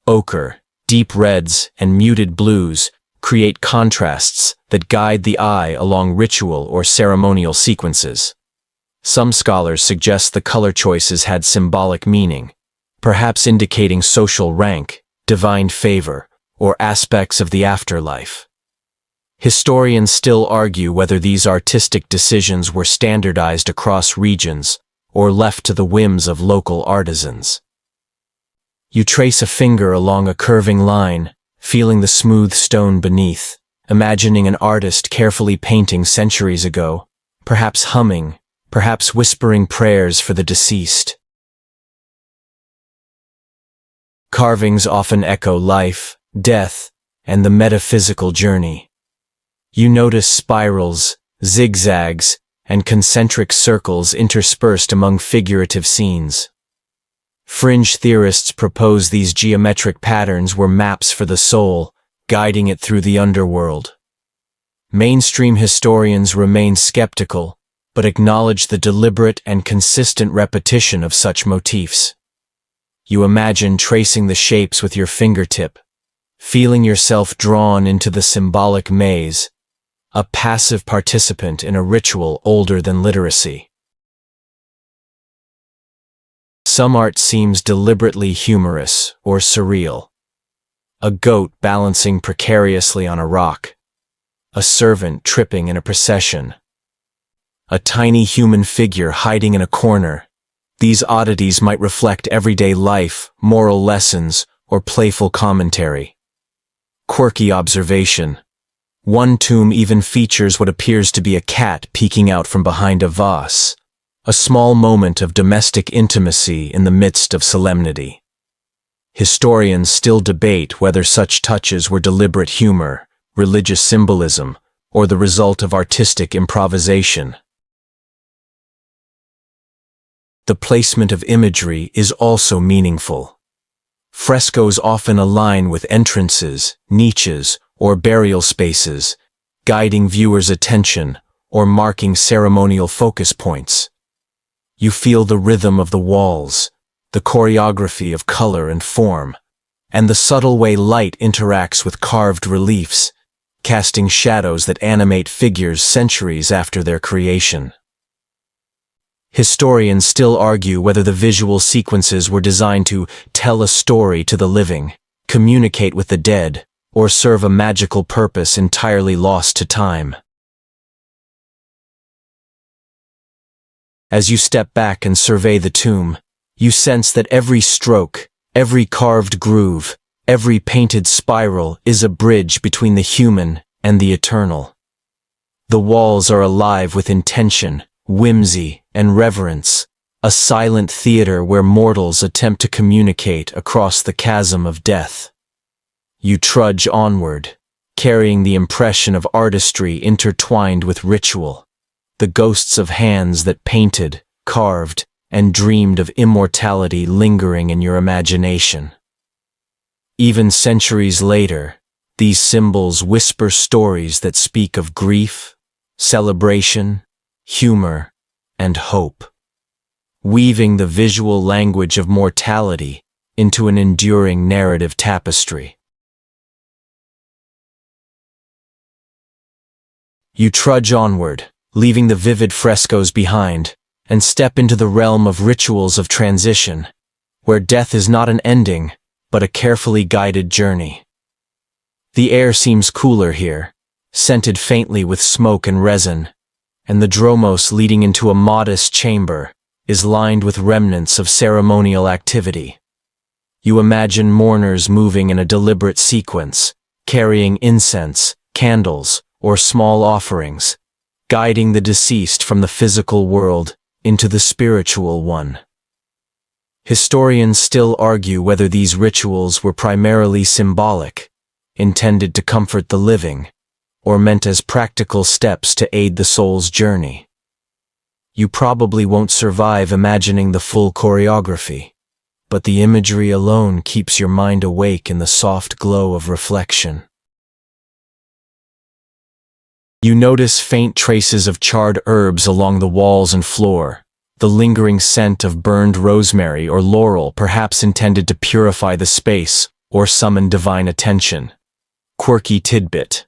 Speaker 1: Ochre, deep reds, and muted blues create contrasts that guide the eye along ritual or ceremonial sequences. Some scholars suggest the color choices had symbolic meaning, perhaps indicating social rank, divine favor, or aspects of the afterlife. Historians still argue whether these artistic decisions were standardized across regions or left to the whims of local artisans. You trace a finger along a curving line, feeling the smooth stone beneath, imagining an artist carefully painting centuries ago, perhaps humming, perhaps whispering prayers for the deceased. Carvings often echo life, death, and the metaphysical journey. You notice spirals, zigzags, and concentric circles interspersed among figurative scenes. Fringe theorists propose these geometric patterns were maps for the soul, guiding it through the underworld. Mainstream historians remain skeptical, but acknowledge the deliberate and consistent repetition of such motifs. You imagine tracing the shapes with your fingertip, feeling yourself drawn into the symbolic maze, a passive participant in a ritual older than literacy. Some art seems deliberately humorous or surreal. A goat balancing precariously on a rock. A servant tripping in a procession. A tiny human figure hiding in a corner. These oddities might reflect everyday life, moral lessons, or playful commentary. Quirky observation. One tomb even features what appears to be a cat peeking out from behind a vase. A small moment of domestic intimacy in the midst of solemnity. Historians still debate whether such touches were deliberate humor, religious symbolism, or the result of artistic improvisation. The placement of imagery is also meaningful. Frescoes often align with entrances, niches, or burial spaces, guiding viewers' attention or marking ceremonial focus points. You feel the rhythm of the walls, the choreography of color and form, and the subtle way light interacts with carved reliefs, casting shadows that animate figures centuries after their creation. Historians still argue whether the visual sequences were designed to tell a story to the living, communicate with the dead, or serve a magical purpose entirely lost to time. As you step back and survey the tomb, you sense that every stroke, every carved groove, every painted spiral is a bridge between the human and the eternal. The walls are alive with intention, whimsy, and reverence, a silent theater where mortals attempt to communicate across the chasm of death. You trudge onward, carrying the impression of artistry intertwined with ritual. The ghosts of hands that painted, carved, and dreamed of immortality lingering in your imagination. Even centuries later, these symbols whisper stories that speak of grief, celebration, humor, and hope, weaving the visual language of mortality into an enduring narrative tapestry. You trudge onward, leaving the vivid frescoes behind, and step into the realm of rituals of transition, where death is not an ending, but a carefully guided journey. The air seems cooler here, scented faintly with smoke and resin, and the dromos leading into a modest chamber is lined with remnants of ceremonial activity. You imagine mourners moving in a deliberate sequence, carrying incense, candles, or small offerings, guiding the deceased from the physical world into the spiritual one. Historians still argue whether these rituals were primarily symbolic, intended to comfort the living, or meant as practical steps to aid the soul's journey. You probably won't survive imagining the full choreography, but the imagery alone keeps your mind awake in the soft glow of reflection. You notice faint traces of charred herbs along the walls and floor, the lingering scent of burned rosemary or laurel, perhaps intended to purify the space or summon divine attention. Quirky tidbit.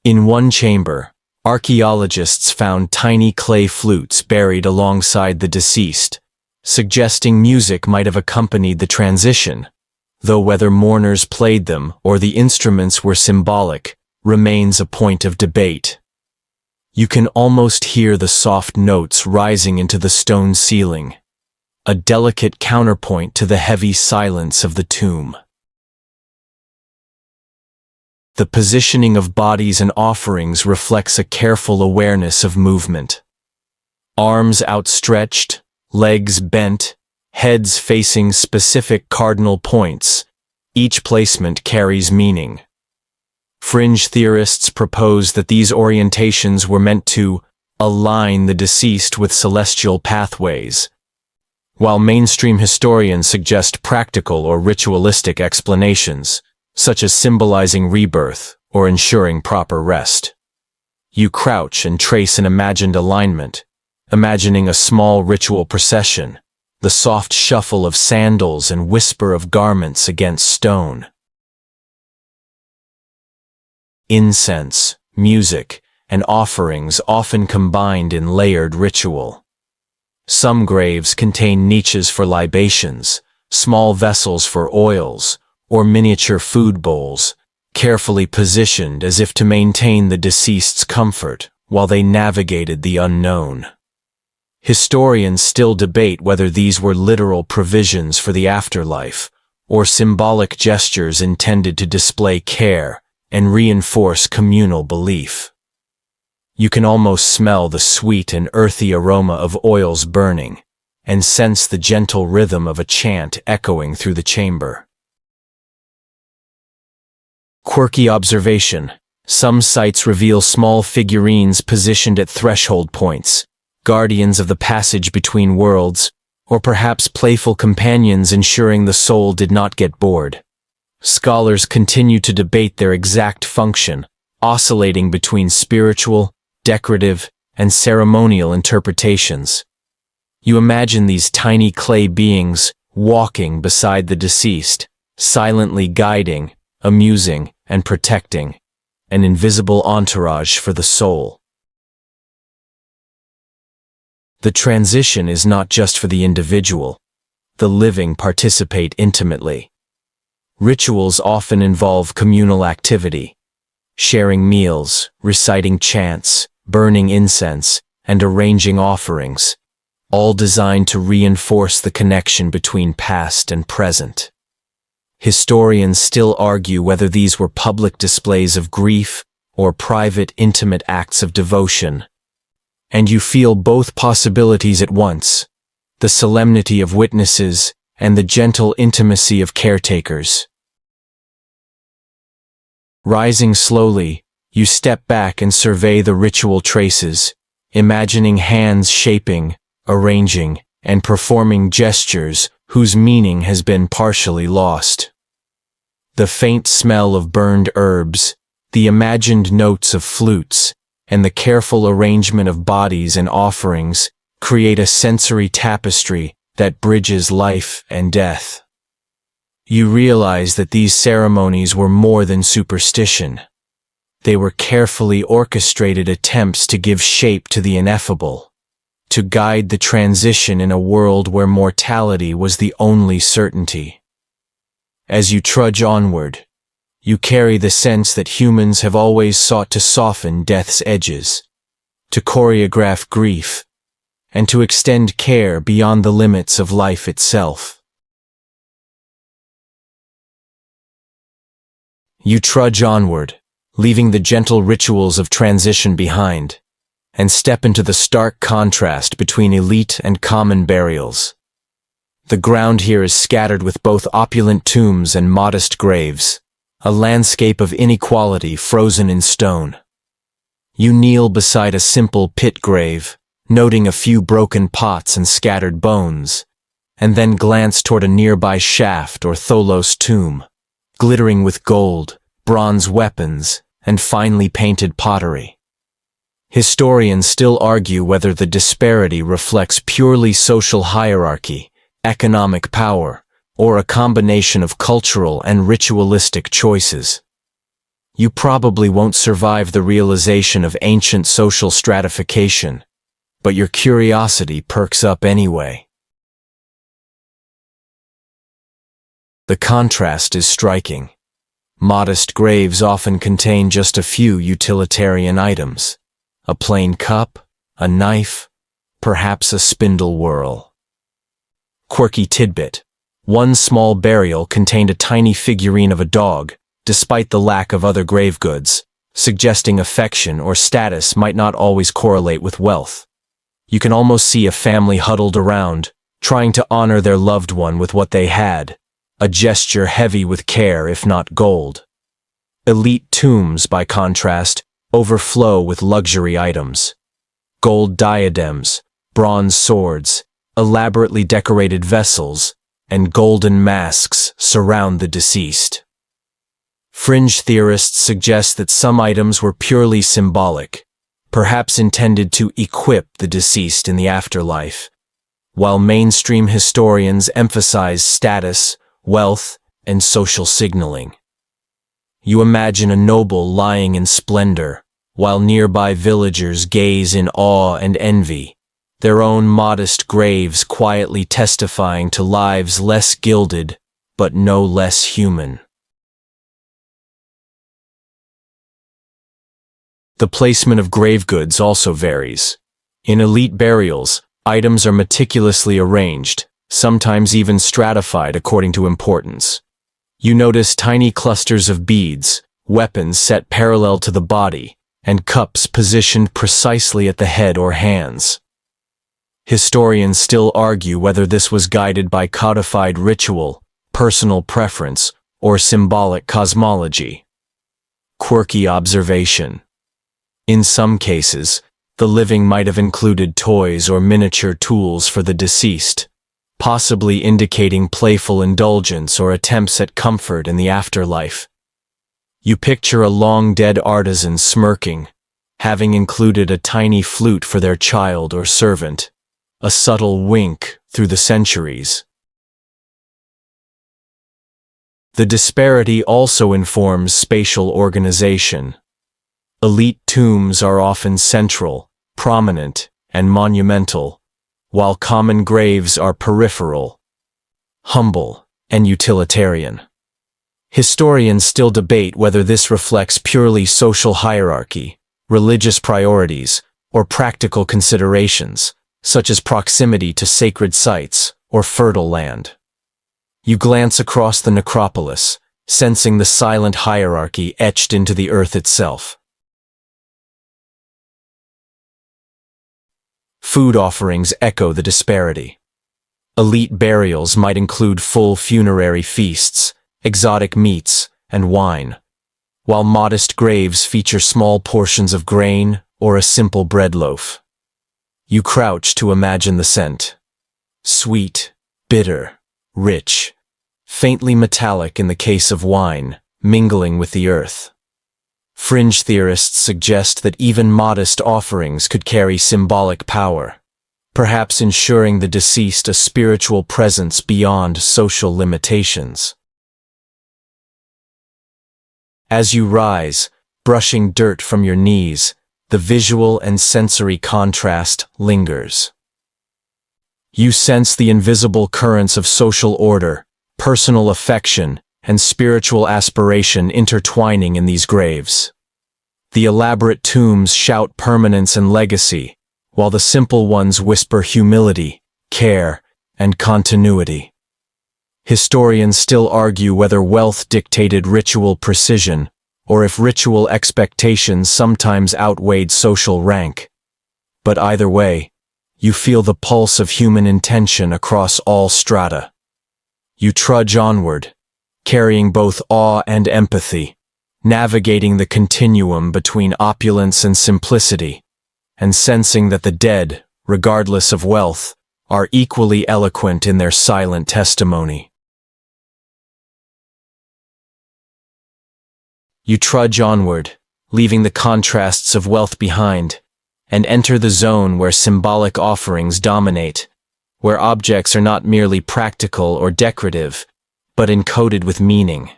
Speaker 1: In one chamber, archaeologists found tiny clay flutes buried alongside the deceased, suggesting music might have accompanied the transition, though whether mourners played them or the instruments were symbolic remains a point of debate. You can almost hear the soft notes rising into the stone ceiling, a delicate counterpoint to the heavy silence of the tomb. The positioning of bodies and offerings reflects a careful awareness of movement. Arms outstretched, legs bent, heads facing specific cardinal points, each placement carries meaning. Fringe theorists propose that these orientations were meant to align the deceased with celestial pathways, while mainstream historians suggest practical or ritualistic explanations, such as symbolizing rebirth or ensuring proper rest. You crouch and trace an imagined alignment, imagining a small ritual procession, the soft shuffle of sandals and whisper of garments against stone. Incense, music, and offerings often combined in layered ritual. Some graves contain niches for libations, small vessels for oils, or miniature food bowls, carefully positioned as if to maintain the deceased's comfort while they navigated the unknown. Historians still debate whether these were literal provisions for the afterlife, or symbolic gestures intended to display care and reinforce communal belief. You can almost smell the sweet and earthy aroma of oils burning, and sense the gentle rhythm of a chant echoing through the chamber. Quirky observation. Some sites reveal small figurines positioned at threshold points, guardians of the passage between worlds, or perhaps playful companions ensuring the soul did not get bored. Scholars continue to debate their exact function, oscillating between spiritual, decorative, and ceremonial interpretations. You imagine these tiny clay beings walking beside the deceased, silently guiding, amusing, and protecting, an invisible entourage for the soul. The transition is not just for the individual. The living participate intimately. Rituals often involve communal activity, sharing meals, reciting chants, burning incense, and arranging offerings, all designed to reinforce the connection between past and present. Historians still argue whether these were public displays of grief or private, intimate acts of devotion. And you feel both possibilities at once, the solemnity of witnesses and the gentle intimacy of caretakers. Rising slowly, you step back and survey the ritual traces, imagining hands shaping, arranging, and performing gestures whose meaning has been partially lost. The faint smell of burned herbs, the imagined notes of flutes, and the careful arrangement of bodies and offerings create a sensory tapestry that bridges life and death. You realize that these ceremonies were more than superstition. They were carefully orchestrated attempts to give shape to the ineffable, to guide the transition in a world where mortality was the only certainty. As you trudge onward, you carry the sense that humans have always sought to soften death's edges, to choreograph grief, and to extend care beyond the limits of life itself. You trudge onward, leaving the gentle rituals of transition behind, and step into the stark contrast between elite and common burials. The ground here is scattered with both opulent tombs and modest graves, a landscape of inequality frozen in stone. You kneel beside a simple pit grave, noting a few broken pots and scattered bones, and then glance toward a nearby shaft or Tholos tomb, glittering with gold, bronze weapons, and finely painted pottery. Historians still argue whether the disparity reflects purely social hierarchy, economic power, or a combination of cultural and ritualistic choices. You probably won't survive the realization of ancient social stratification, but your curiosity perks up anyway. The contrast is striking. Modest graves often contain just a few utilitarian items: a plain cup, a knife, perhaps a spindle whorl. Quirky tidbit: one small burial contained a tiny figurine of a dog, despite the lack of other grave goods, suggesting affection or status might not always correlate with wealth. You can almost see a family huddled around, trying to honor their loved one with what they had, a gesture heavy with care if not gold. Elite tombs, by contrast, overflow with luxury items. Gold diadems, bronze swords, elaborately decorated vessels, and golden masks surround the deceased. Fringe theorists suggest that some items were purely symbolic, perhaps intended to equip the deceased in the afterlife, while mainstream historians emphasize status, wealth, and social signaling. You imagine a noble lying in splendor, while nearby villagers gaze in awe and envy, their own modest graves quietly testifying to lives less gilded, but no less human. The placement of grave goods also varies. In elite burials, items are meticulously arranged, sometimes even stratified according to importance. You notice tiny clusters of beads, weapons set parallel to the body, and cups positioned precisely at the head or hands. Historians still argue whether this was guided by codified ritual, personal preference, or symbolic cosmology. Quirky observation: in some cases, the living might have included toys or miniature tools for the deceased, possibly indicating playful indulgence or attempts at comfort in the afterlife. You picture a long-dead artisan smirking, having included a tiny flute for their child or servant, a subtle wink through the centuries. The disparity also informs spatial organization. Elite tombs are often central, prominent, and monumental, while common graves are peripheral, humble, and utilitarian. Historians still debate whether this reflects purely social hierarchy, religious priorities, or practical considerations, such as proximity to sacred sites or fertile land. You glance across the necropolis, sensing the silent hierarchy etched into the earth itself. Food offerings echo the disparity. Elite burials might include full funerary feasts, exotic meats, and wine, while modest graves feature small portions of grain or a simple bread loaf. You crouch to imagine the scent. Sweet, bitter, rich, faintly metallic in the case of wine, mingling with the earth. Fringe theorists suggest that even modest offerings could carry symbolic power, perhaps ensuring the deceased a spiritual presence beyond social limitations. As you rise, brushing dirt from your knees, the visual and sensory contrast lingers. You sense the invisible currents of social order, personal affection, and spiritual aspiration intertwining in these graves. The elaborate tombs shout permanence and legacy, while the simple ones whisper humility, care, and continuity. Historians still argue whether wealth dictated ritual precision, or if ritual expectations sometimes outweighed social rank. But either way, you feel the pulse of human intention across all strata. You trudge onward, carrying both awe and empathy, navigating the continuum between opulence and simplicity, and sensing that the dead regardless of wealth, are equally eloquent in their silent testimony. You trudge onward, leaving the contrasts of wealth behind, and enter the zone where symbolic offerings dominate, where objects are not merely practical or decorative, but encoded with meaning.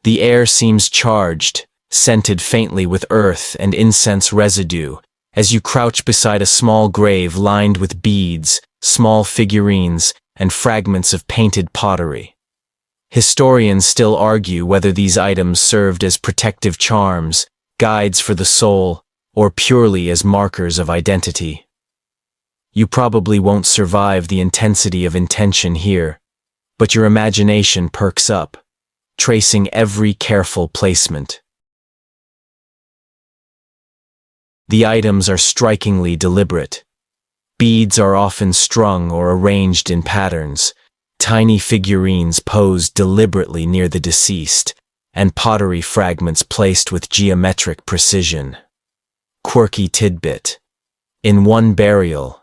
Speaker 1: The air seems charged, scented faintly with earth and incense residue, as you crouch beside a small grave lined with beads, small figurines, and fragments of painted pottery. Historians still argue whether these items served as protective charms, guides for the soul, or purely as markers of identity. You probably won't survive the intensity of intention here, but your imagination perks up, tracing every careful placement. The items are strikingly deliberate. Beads are often strung or arranged in patterns, tiny figurines posed deliberately near the deceased, and pottery fragments placed with geometric precision. Quirky tidbit. In one burial,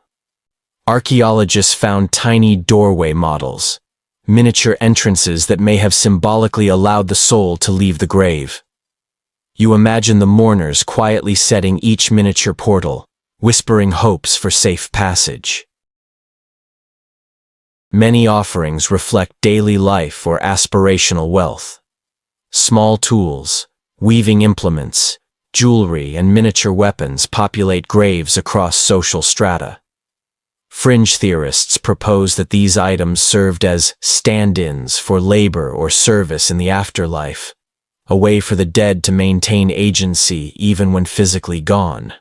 Speaker 1: archaeologists found tiny doorway models, miniature entrances that may have symbolically allowed the soul to leave the grave. You imagine the mourners quietly setting each miniature portal, whispering hopes for safe passage. Many offerings reflect daily life or aspirational wealth. Small tools, weaving implements, jewelry, and miniature weapons populate graves across social strata. Fringe theorists propose that these items served as stand-ins for labor or service in the afterlife, a way for the dead to maintain agency even when physically gone.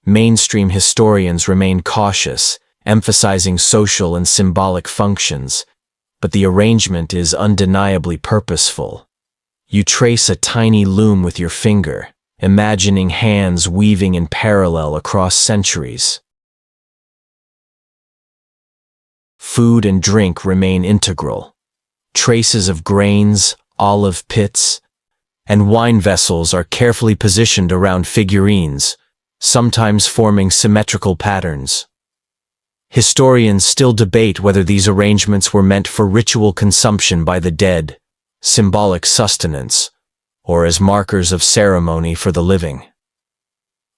Speaker 1: Mainstream historians remain cautious, emphasizing social and symbolic functions, but the arrangement is undeniably purposeful. You trace a tiny loom with your finger, imagining hands weaving in parallel across centuries. Food and drink remain integral. Traces of grains, olive pits, and wine vessels are carefully positioned around figurines, sometimes forming symmetrical patterns. Historians still debate whether these arrangements were meant for ritual consumption by the dead, symbolic sustenance, or as markers of ceremony for the living.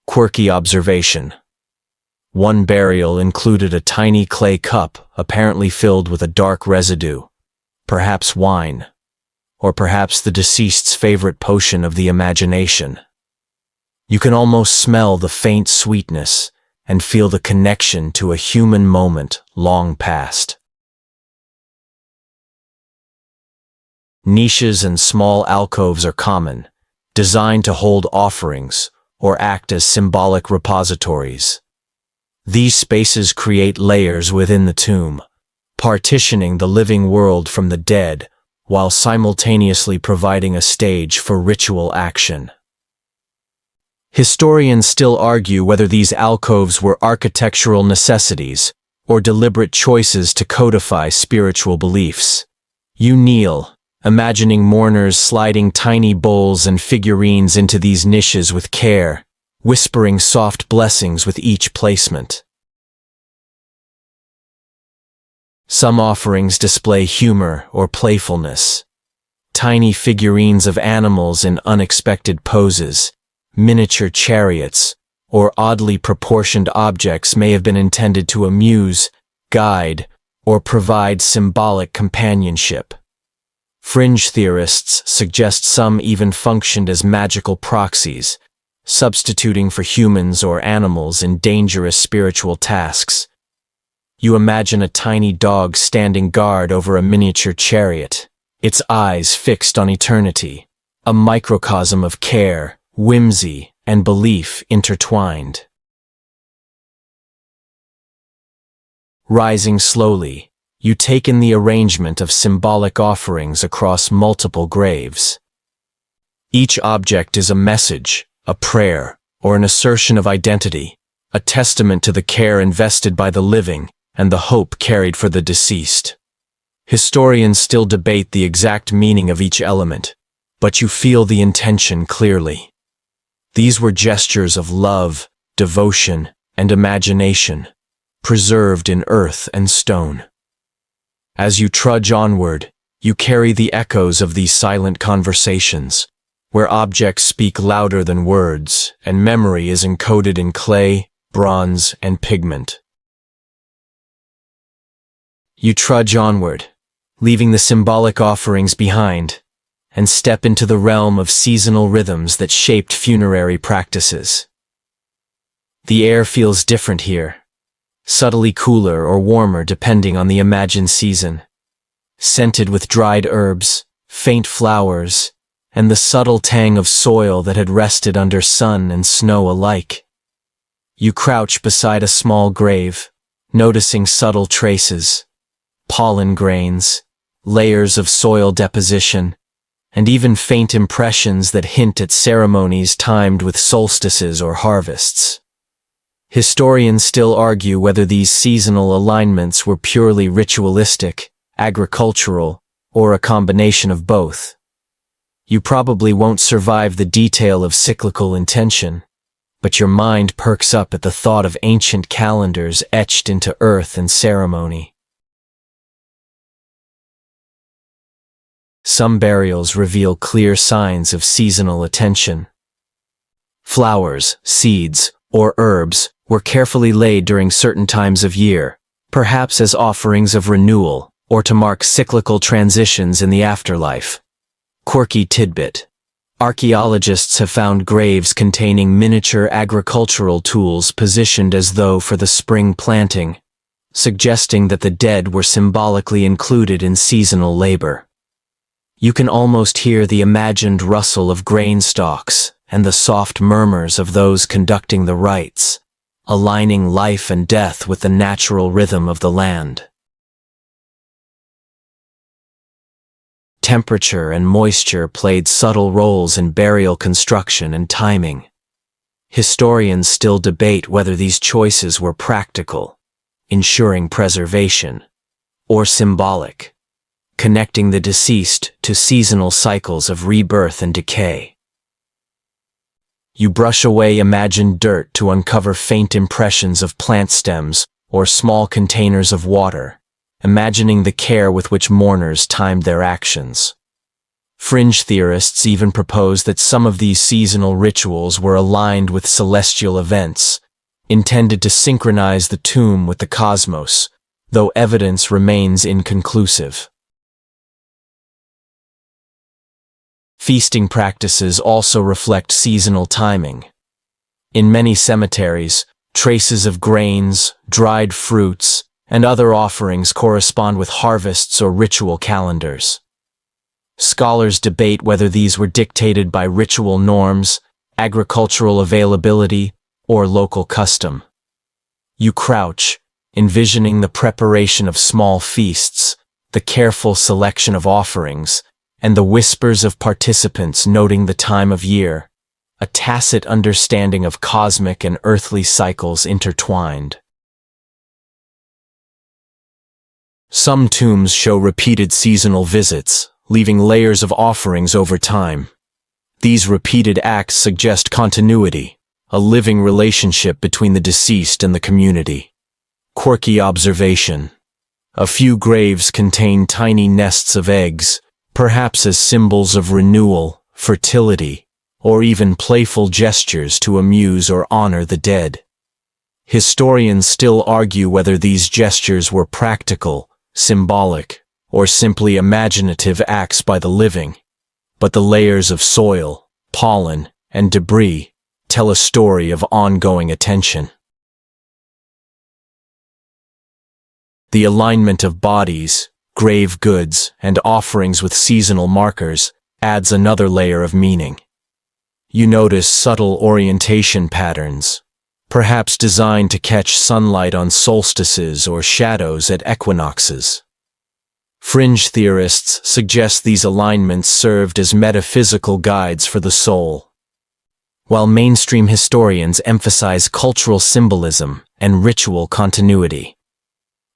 Speaker 1: Quirky observation. One burial included a tiny clay cup apparently filled with a dark residue, perhaps wine, or perhaps the deceased's favorite potion of the imagination. You can almost smell the faint sweetness and feel the connection to a human moment long past. Niches and small alcoves are common, designed to hold offerings or act as symbolic repositories. These spaces create layers within the tomb, partitioning the living world from the dead while simultaneously providing a stage for ritual action. Historians still argue whether these alcoves were architectural necessities or deliberate choices to codify spiritual beliefs. You kneel, imagining mourners sliding tiny bowls and figurines into these niches with care, whispering soft blessings with each placement. Some offerings display humor or playfulness. Tiny figurines of animals in unexpected poses, miniature chariots, or oddly proportioned objects may have been intended to amuse, guide, or provide symbolic companionship. Fringe theorists suggest some even functioned as magical proxies, substituting for humans or animals in dangerous spiritual tasks. You imagine a tiny dog standing guard over a miniature chariot, its eyes fixed on eternity, a microcosm of care, whimsy, and belief intertwined. Rising slowly, you take in the arrangement of symbolic offerings across multiple graves. Each object is a message, a prayer, or an assertion of identity, a testament to the care invested by the living and the hope carried for the deceased. Historians still debate the exact meaning of each element, but you feel the intention clearly. These were gestures of love, devotion, and imagination, preserved in earth and stone. As you trudge onward, you carry the echoes of these silent conversations, where objects speak louder than words, and memory is encoded in clay, bronze, and pigment. You trudge onward, leaving the symbolic offerings behind, and step into the realm of seasonal rhythms that shaped funerary practices. The air feels different here, subtly cooler or warmer depending on the imagined season, scented with dried herbs, faint flowers, and the subtle tang of soil that had rested under sun and snow alike. You crouch beside a small grave, noticing subtle traces, pollen grains, layers of soil deposition, and even faint impressions that hint at ceremonies timed with solstices or harvests. Historians still argue whether these seasonal alignments were purely ritualistic, agricultural, or a combination of both. You probably won't survive the detail of cyclical intention, but your mind perks up at the thought of ancient calendars etched into earth and ceremony. Some burials reveal clear signs of seasonal attention. Flowers, seeds, or herbs were carefully laid during certain times of year, perhaps as offerings of renewal or to mark cyclical transitions in the afterlife. Quirky tidbit. Archaeologists have found graves containing miniature agricultural tools positioned as though for the spring planting, suggesting that the dead were symbolically included in seasonal labor. You can almost hear the imagined rustle of grain stalks and the soft murmurs of those conducting the rites, aligning life and death with the natural rhythm of the land. Temperature and moisture played subtle roles in burial construction and timing. Historians still debate whether these choices were practical, ensuring preservation, or symbolic, connecting the deceased to seasonal cycles of rebirth and decay. You brush away imagined dirt to uncover faint impressions of plant stems or small containers of water, imagining the care with which mourners timed their actions. Fringe theorists even propose that some of these seasonal rituals were aligned with celestial events, intended to synchronize the tomb with the cosmos, though evidence remains inconclusive. Feasting practices also reflect seasonal timing. In many cemeteries, traces of grains, dried fruits, and other offerings correspond with harvests or ritual calendars. Scholars debate whether these were dictated by ritual norms, agricultural availability, or local custom. You crouch, envisioning the preparation of small feasts, the careful selection of offerings, and the whispers of participants noting the time of year, a tacit understanding of cosmic and earthly cycles intertwined. Some tombs show repeated seasonal visits, leaving layers of offerings over time. These repeated acts suggest continuity, a living relationship between the deceased and the community. Quirky observation. A few graves contain tiny nests of eggs, perhaps as symbols of renewal, fertility, or even playful gestures to amuse or honor the dead. Historians still argue whether these gestures were practical, symbolic, or simply imaginative acts by the living, but the layers of soil, pollen, and debris tell a story of ongoing attention. The alignment of bodies, grave goods, and offerings with seasonal markers adds another layer of meaning. You notice subtle orientation patterns, perhaps designed to catch sunlight on solstices or shadows at equinoxes. Fringe theorists suggest these alignments served as metaphysical guides for the soul, while mainstream historians emphasize cultural symbolism and ritual continuity.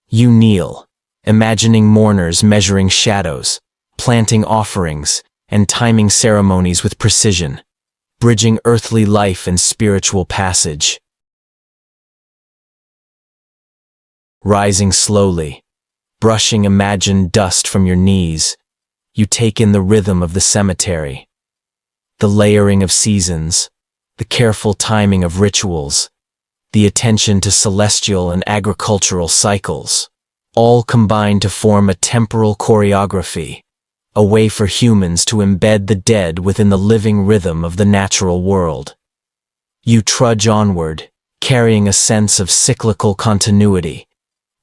Speaker 1: You kneel, imagining mourners measuring shadows, planting offerings, and timing ceremonies with precision, bridging earthly life and spiritual passage. Rising slowly, brushing imagined dust from your knees, you take in the rhythm of the cemetery. The layering of seasons, the careful timing of rituals, the attention to celestial and agricultural cycles, all combine to form a temporal choreography, a way for humans to embed the dead within the living rhythm of the natural world. You trudge onward, carrying a sense of cyclical continuity,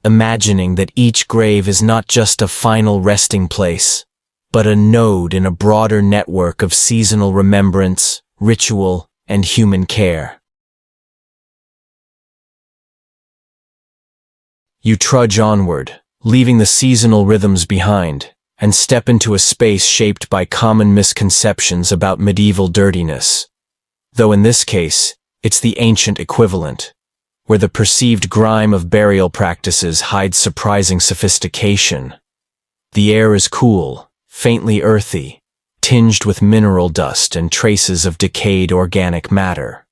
Speaker 1: imagining that each grave is not just a final resting place, but a node in a broader network of seasonal remembrance, ritual, and human care. You trudge onward, leaving the seasonal rhythms behind, and step into a space shaped by common misconceptions about medieval dirtiness. Though in this case, it's the ancient equivalent, where the perceived grime of burial practices hides surprising sophistication. The air is cool, faintly earthy, tinged with mineral dust and traces of decayed organic matter.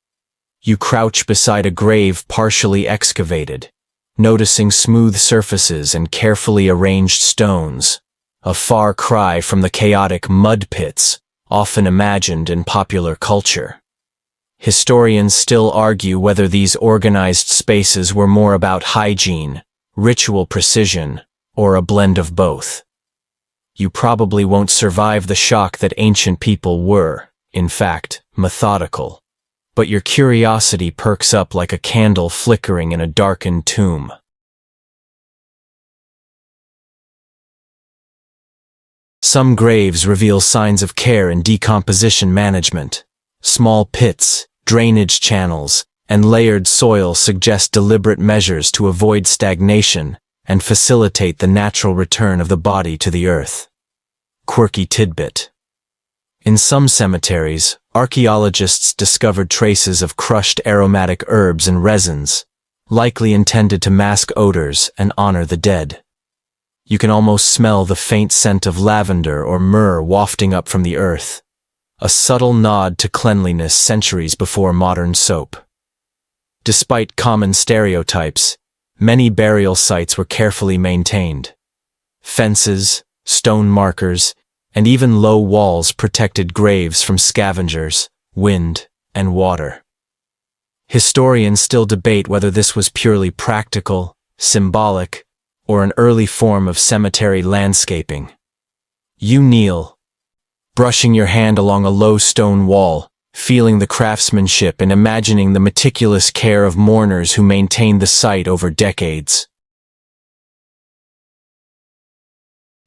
Speaker 1: You crouch beside a grave partially excavated, noticing smooth surfaces and carefully arranged stones, a far cry from the chaotic mud pits often imagined in popular culture. Historians still argue whether these organized spaces were more about hygiene, ritual precision, or a blend of both. You probably won't survive the shock that ancient people were, in fact, methodical. But your curiosity perks up like a candle flickering in a darkened tomb. Some graves reveal signs of care in decomposition management. Small pits, drainage channels, and layered soil suggest deliberate measures to avoid stagnation and facilitate the natural return of the body to the earth. Quirky tidbit. In some cemeteries, archaeologists discovered traces of crushed aromatic herbs and resins, likely intended to mask odors and honor the dead. You can almost smell the faint scent of lavender or myrrh wafting up from the earth, a subtle nod to cleanliness centuries before modern soap. Despite common stereotypes, many burial sites were carefully maintained. Fences, stone markers, and even low walls protected graves from scavengers, wind, and water. Historians still debate whether this was purely practical, symbolic, or an early form of cemetery landscaping. You kneel, brushing your hand along a low stone wall, feeling the craftsmanship and imagining the meticulous care of mourners who maintained the site over decades.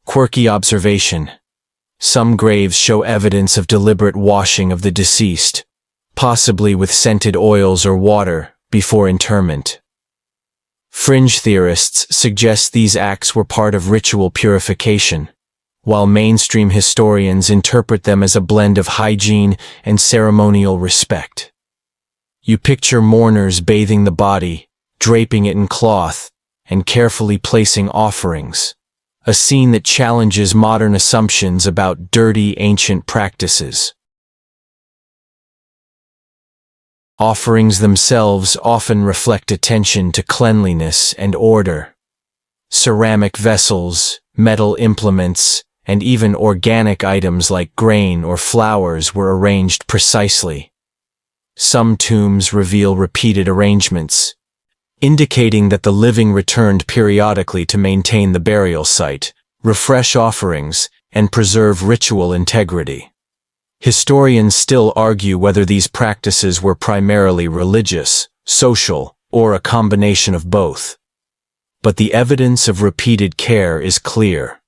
Speaker 1: Quirky observation. Some graves show evidence of deliberate washing of the deceased, possibly with scented oils or water, before interment. Fringe theorists suggest these acts were part of ritual purification, while mainstream historians interpret them as a blend of hygiene and ceremonial respect. You picture mourners bathing the body, draping it in cloth, and carefully placing offerings, a scene that challenges modern assumptions about dirty ancient practices. Offerings themselves often reflect attention to cleanliness and order. Ceramic vessels, metal implements, and even organic items like grain or flowers were arranged precisely. Some tombs reveal repeated arrangements, indicating that the living returned periodically to maintain the burial site, refresh offerings, and preserve ritual integrity. Historians still argue whether these practices were primarily religious, social, or a combination of both. But the evidence of repeated care is clear.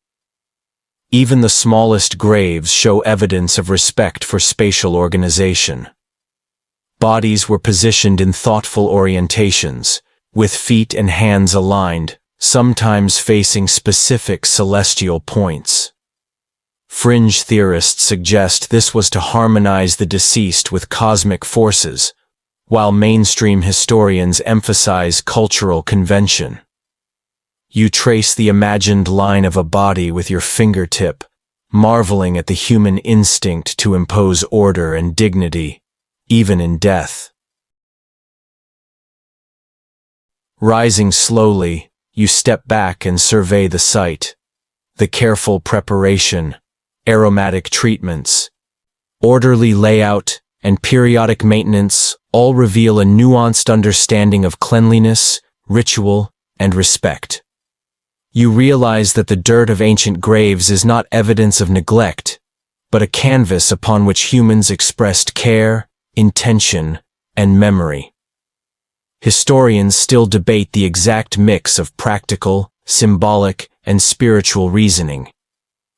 Speaker 1: Even the smallest graves show evidence of respect for spatial organization. Bodies were positioned in thoughtful orientations, with feet and hands aligned, sometimes facing specific celestial points. Fringe theorists suggest this was to harmonize the deceased with cosmic forces, while mainstream historians emphasize cultural convention. You trace the imagined line of a body with your fingertip, marveling at the human instinct to impose order and dignity, even in death. Rising slowly, you step back and survey the site. The careful preparation, aromatic treatments, orderly layout, and periodic maintenance all reveal a nuanced understanding of cleanliness, ritual, and respect. You realize that the dirt of ancient graves is not evidence of neglect, but a canvas upon which humans expressed care, intention, and memory. Historians still debate the exact mix of practical, symbolic, and spiritual reasoning,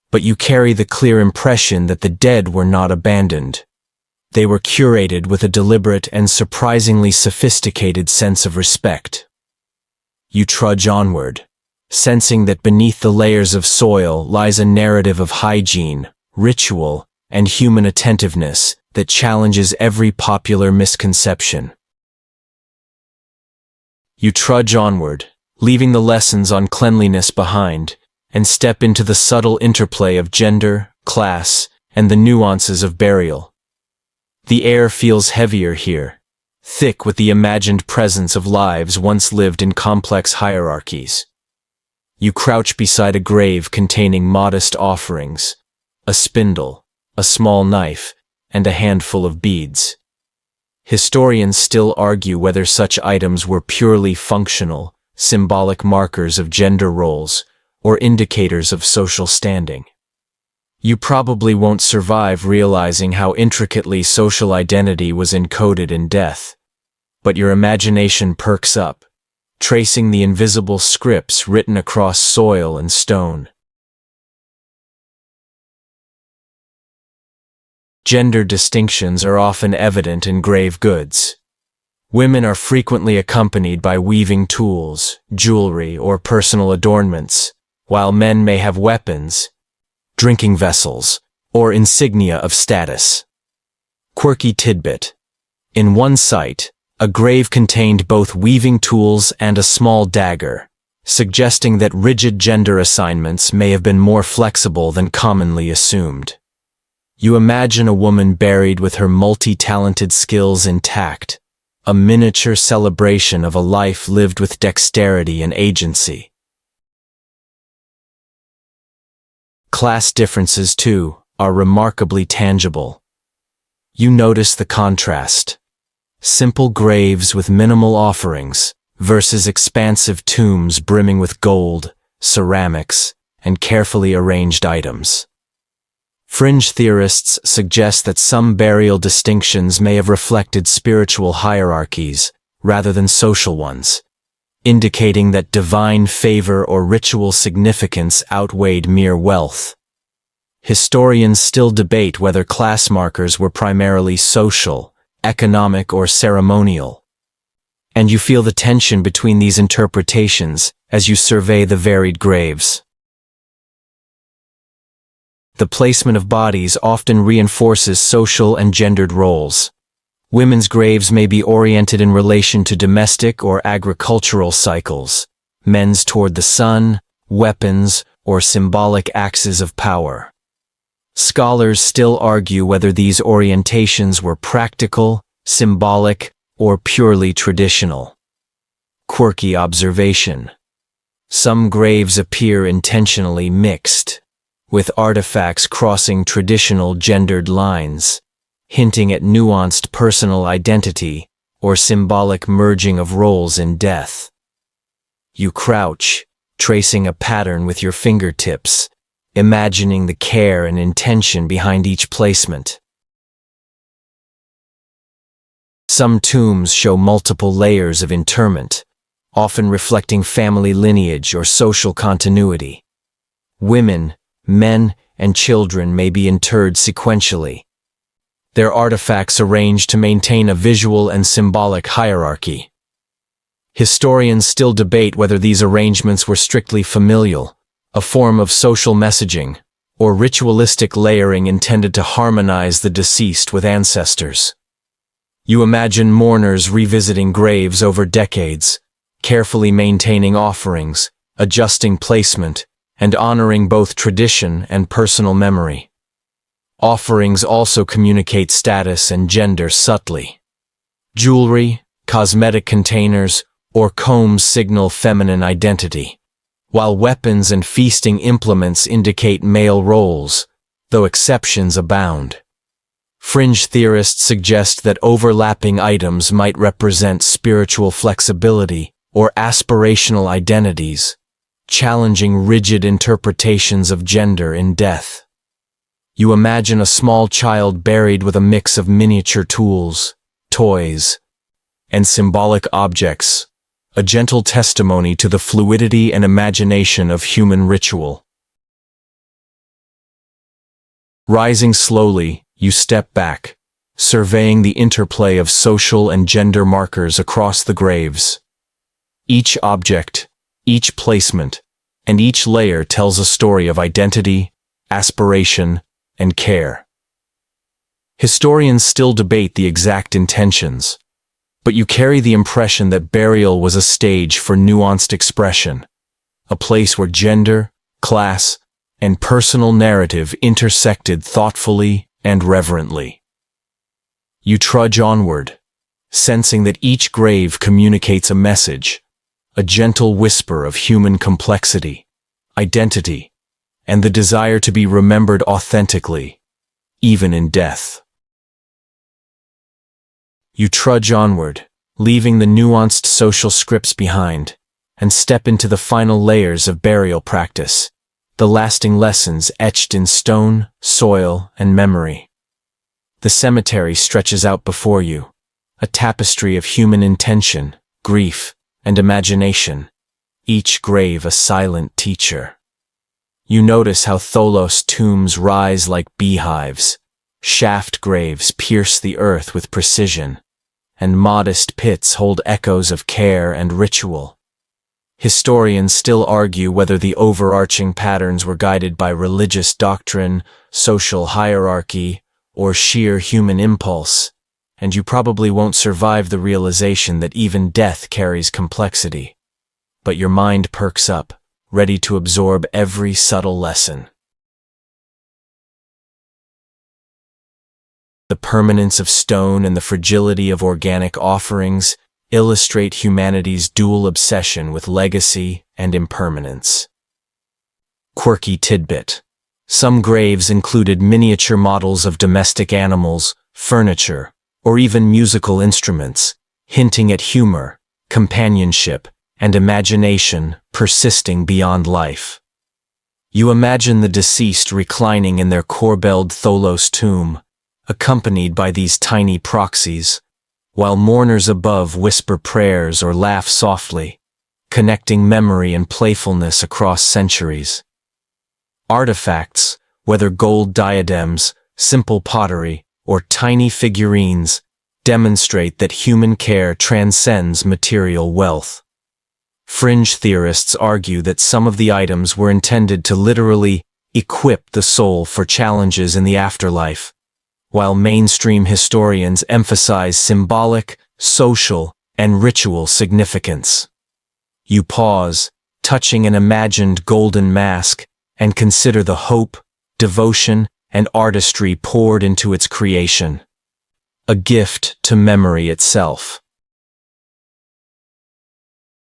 Speaker 1: but you carry the clear impression that the dead were not abandoned. They were curated with a deliberate and surprisingly sophisticated sense of respect. You trudge onward, sensing that beneath the layers of soil lies a narrative of hygiene, ritual, and human attentiveness that challenges every popular misconception. You trudge onward, leaving the lessons on cleanliness behind, and step into the subtle interplay of gender, class, and the nuances of burial. The air feels heavier here, thick with the imagined presence of lives once lived in complex hierarchies. You crouch beside a grave containing modest offerings, a spindle, a small knife, and a handful of beads. Historians still argue whether such items were purely functional, symbolic markers of gender roles, or indicators of social standing. You probably won't survive realizing how intricately social identity was encoded in death, but your imagination perks up, tracing the invisible scripts written across soil and stone. Gender distinctions are often evident in grave goods. Women are frequently accompanied by weaving tools, jewelry, or personal adornments, while men may have weapons, drinking vessels, or insignia of status. Quirky tidbit. In one site, a grave contained both weaving tools and a small dagger, suggesting that rigid gender assignments may have been more flexible than commonly assumed. You imagine a woman buried with her multi-talented skills intact, a miniature celebration of a life lived with dexterity and agency. Class differences, too, are remarkably tangible. You notice the contrast. Simple graves with minimal offerings versus expansive tombs brimming with gold, ceramics, and carefully arranged items. Fringe theorists suggest that some burial distinctions may have reflected spiritual hierarchies rather than social ones, indicating that divine favor or ritual significance outweighed mere wealth. Historians still debate whether class markers were primarily social, economic, or ceremonial. And you feel the tension between these interpretations as you survey the varied graves. The placement of bodies often reinforces social and gendered roles. Women's graves may be oriented in relation to domestic or agricultural cycles, men's toward the sun, weapons, or symbolic axes of power. Scholars still argue whether these orientations were practical, symbolic, or purely traditional. Quirky observation. Some graves appear intentionally mixed, with artifacts crossing traditional gendered lines, hinting at nuanced personal identity or symbolic merging of roles in death. You crouch, tracing a pattern with your fingertips, imagining the care and intention behind each placement. Some tombs show multiple layers of interment, often reflecting family lineage or social continuity. Women, men, and children may be interred sequentially, their artifacts arranged to maintain a visual and symbolic hierarchy. Historians still debate whether these arrangements were strictly familial, a form of social messaging, or ritualistic layering intended to harmonize the deceased with ancestors. You imagine mourners revisiting graves over decades, carefully maintaining offerings, adjusting placement, and honoring both tradition and personal memory. Offerings also communicate status and gender subtly. Jewelry, cosmetic containers, or combs signal feminine identity, while weapons and feasting implements indicate male roles, though exceptions abound. Fringe theorists suggest that overlapping items might represent spiritual flexibility or aspirational identities, challenging rigid interpretations of gender in death. You imagine a small child buried with a mix of miniature tools, toys, and symbolic objects, a gentle testimony to the fluidity and imagination of human ritual. Rising slowly, you step back, surveying the interplay of social and gender markers across the graves. Each object, each placement, and each layer tells a story of identity, aspiration, and care. Historians still debate the exact intentions, but you carry the impression that burial was a stage for nuanced expression, a place where gender, class, and personal narrative intersected thoughtfully and reverently. You trudge onward, sensing that each grave communicates a message, a gentle whisper of human complexity, identity, and the desire to be remembered authentically, even in death. You trudge onward, leaving the nuanced social scripts behind, and step into the final layers of burial practice, the lasting lessons etched in stone, soil, and memory. The cemetery stretches out before you, a tapestry of human intention, grief, and imagination, each grave a silent teacher. You notice how Tholos tombs rise like beehives, shaft graves pierce the earth with precision, and modest pits hold echoes of care and ritual. Historians still argue whether the overarching patterns were guided by religious doctrine, social hierarchy, or sheer human impulse, and you probably won't survive the realization that even death carries complexity. But your mind perks up, ready to absorb every subtle lesson. The permanence of stone and the fragility of organic offerings illustrate humanity's dual obsession with legacy and impermanence. Quirky tidbit. Some graves included miniature models of domestic animals, furniture, or even musical instruments, hinting at humor, companionship, and imagination persisting beyond life. You imagine the deceased reclining in their corbelled Tholos tomb, accompanied by these tiny proxies, while mourners above whisper prayers or laugh softly, connecting memory and playfulness across centuries. Artifacts, whether gold diadems, simple pottery, or tiny figurines, demonstrate that human care transcends material wealth. Fringe theorists argue that some of the items were intended to literally equip the soul for challenges in the afterlife, while mainstream historians emphasize symbolic, social, and ritual significance. You pause, touching an imagined golden mask, and consider the hope, devotion, and artistry poured into its creation. A gift to memory itself.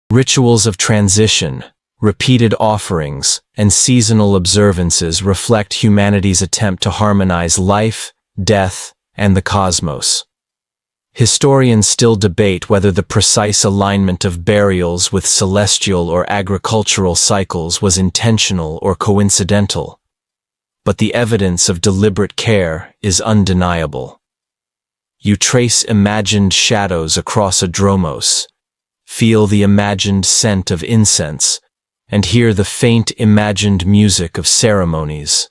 Speaker 1: Rituals of transition, repeated offerings, and seasonal observances reflect humanity's attempt to harmonize life, death, and the cosmos. Historians still debate whether the precise alignment of burials with celestial or agricultural cycles was intentional or coincidental, but the evidence of deliberate care is undeniable. You trace imagined shadows across a dromos, feel the imagined scent of incense, and hear the faint imagined music of ceremonies.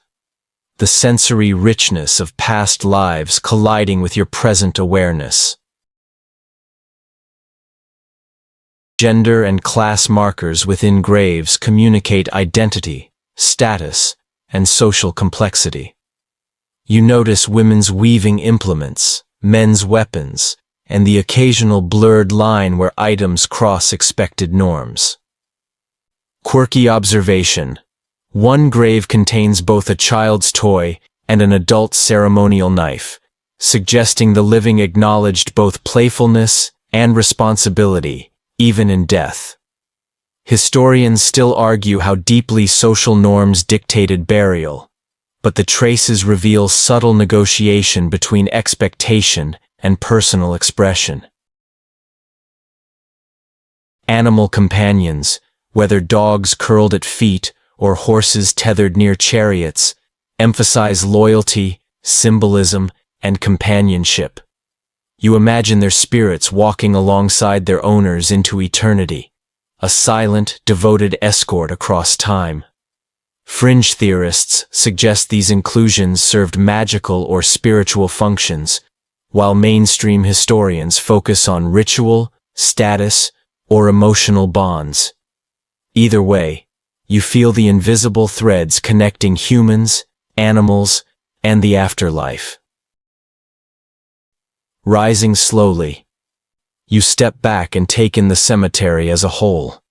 Speaker 1: The sensory richness of past lives colliding with your present awareness. Gender and class markers within graves communicate identity, status, and social complexity. You notice women's weaving implements, men's weapons, and the occasional blurred line where items cross expected norms. Quirky observation. One grave contains both a child's toy and an adult ceremonial knife, suggesting the living acknowledged both playfulness and responsibility even in death. Historians still argue how deeply social norms dictated burial, but the traces reveal subtle negotiation between expectation and personal expression. Animal companions, whether dogs curled at feet or horses tethered near chariots, emphasize loyalty, symbolism, and companionship. You imagine their spirits walking alongside their owners into eternity, a silent, devoted escort across time. Fringe theorists suggest these inclusions served magical or spiritual functions, while mainstream historians focus on ritual, status, or emotional bonds. Either way, you feel the invisible threads connecting humans, animals, and the afterlife. Rising slowly, you step back and take in the cemetery as a whole.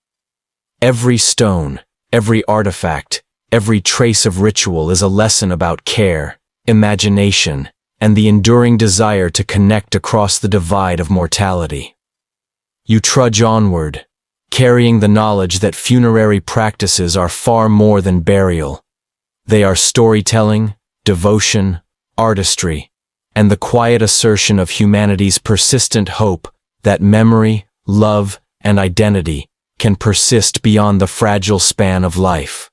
Speaker 1: Every stone, every artifact, every trace of ritual is a lesson about care, imagination, and the enduring desire to connect across the divide of mortality. You trudge onward, carrying the knowledge that funerary practices are far more than burial. They are storytelling, devotion, artistry, and the quiet assertion of humanity's persistent hope that memory, love, and identity can persist beyond the fragile span of life.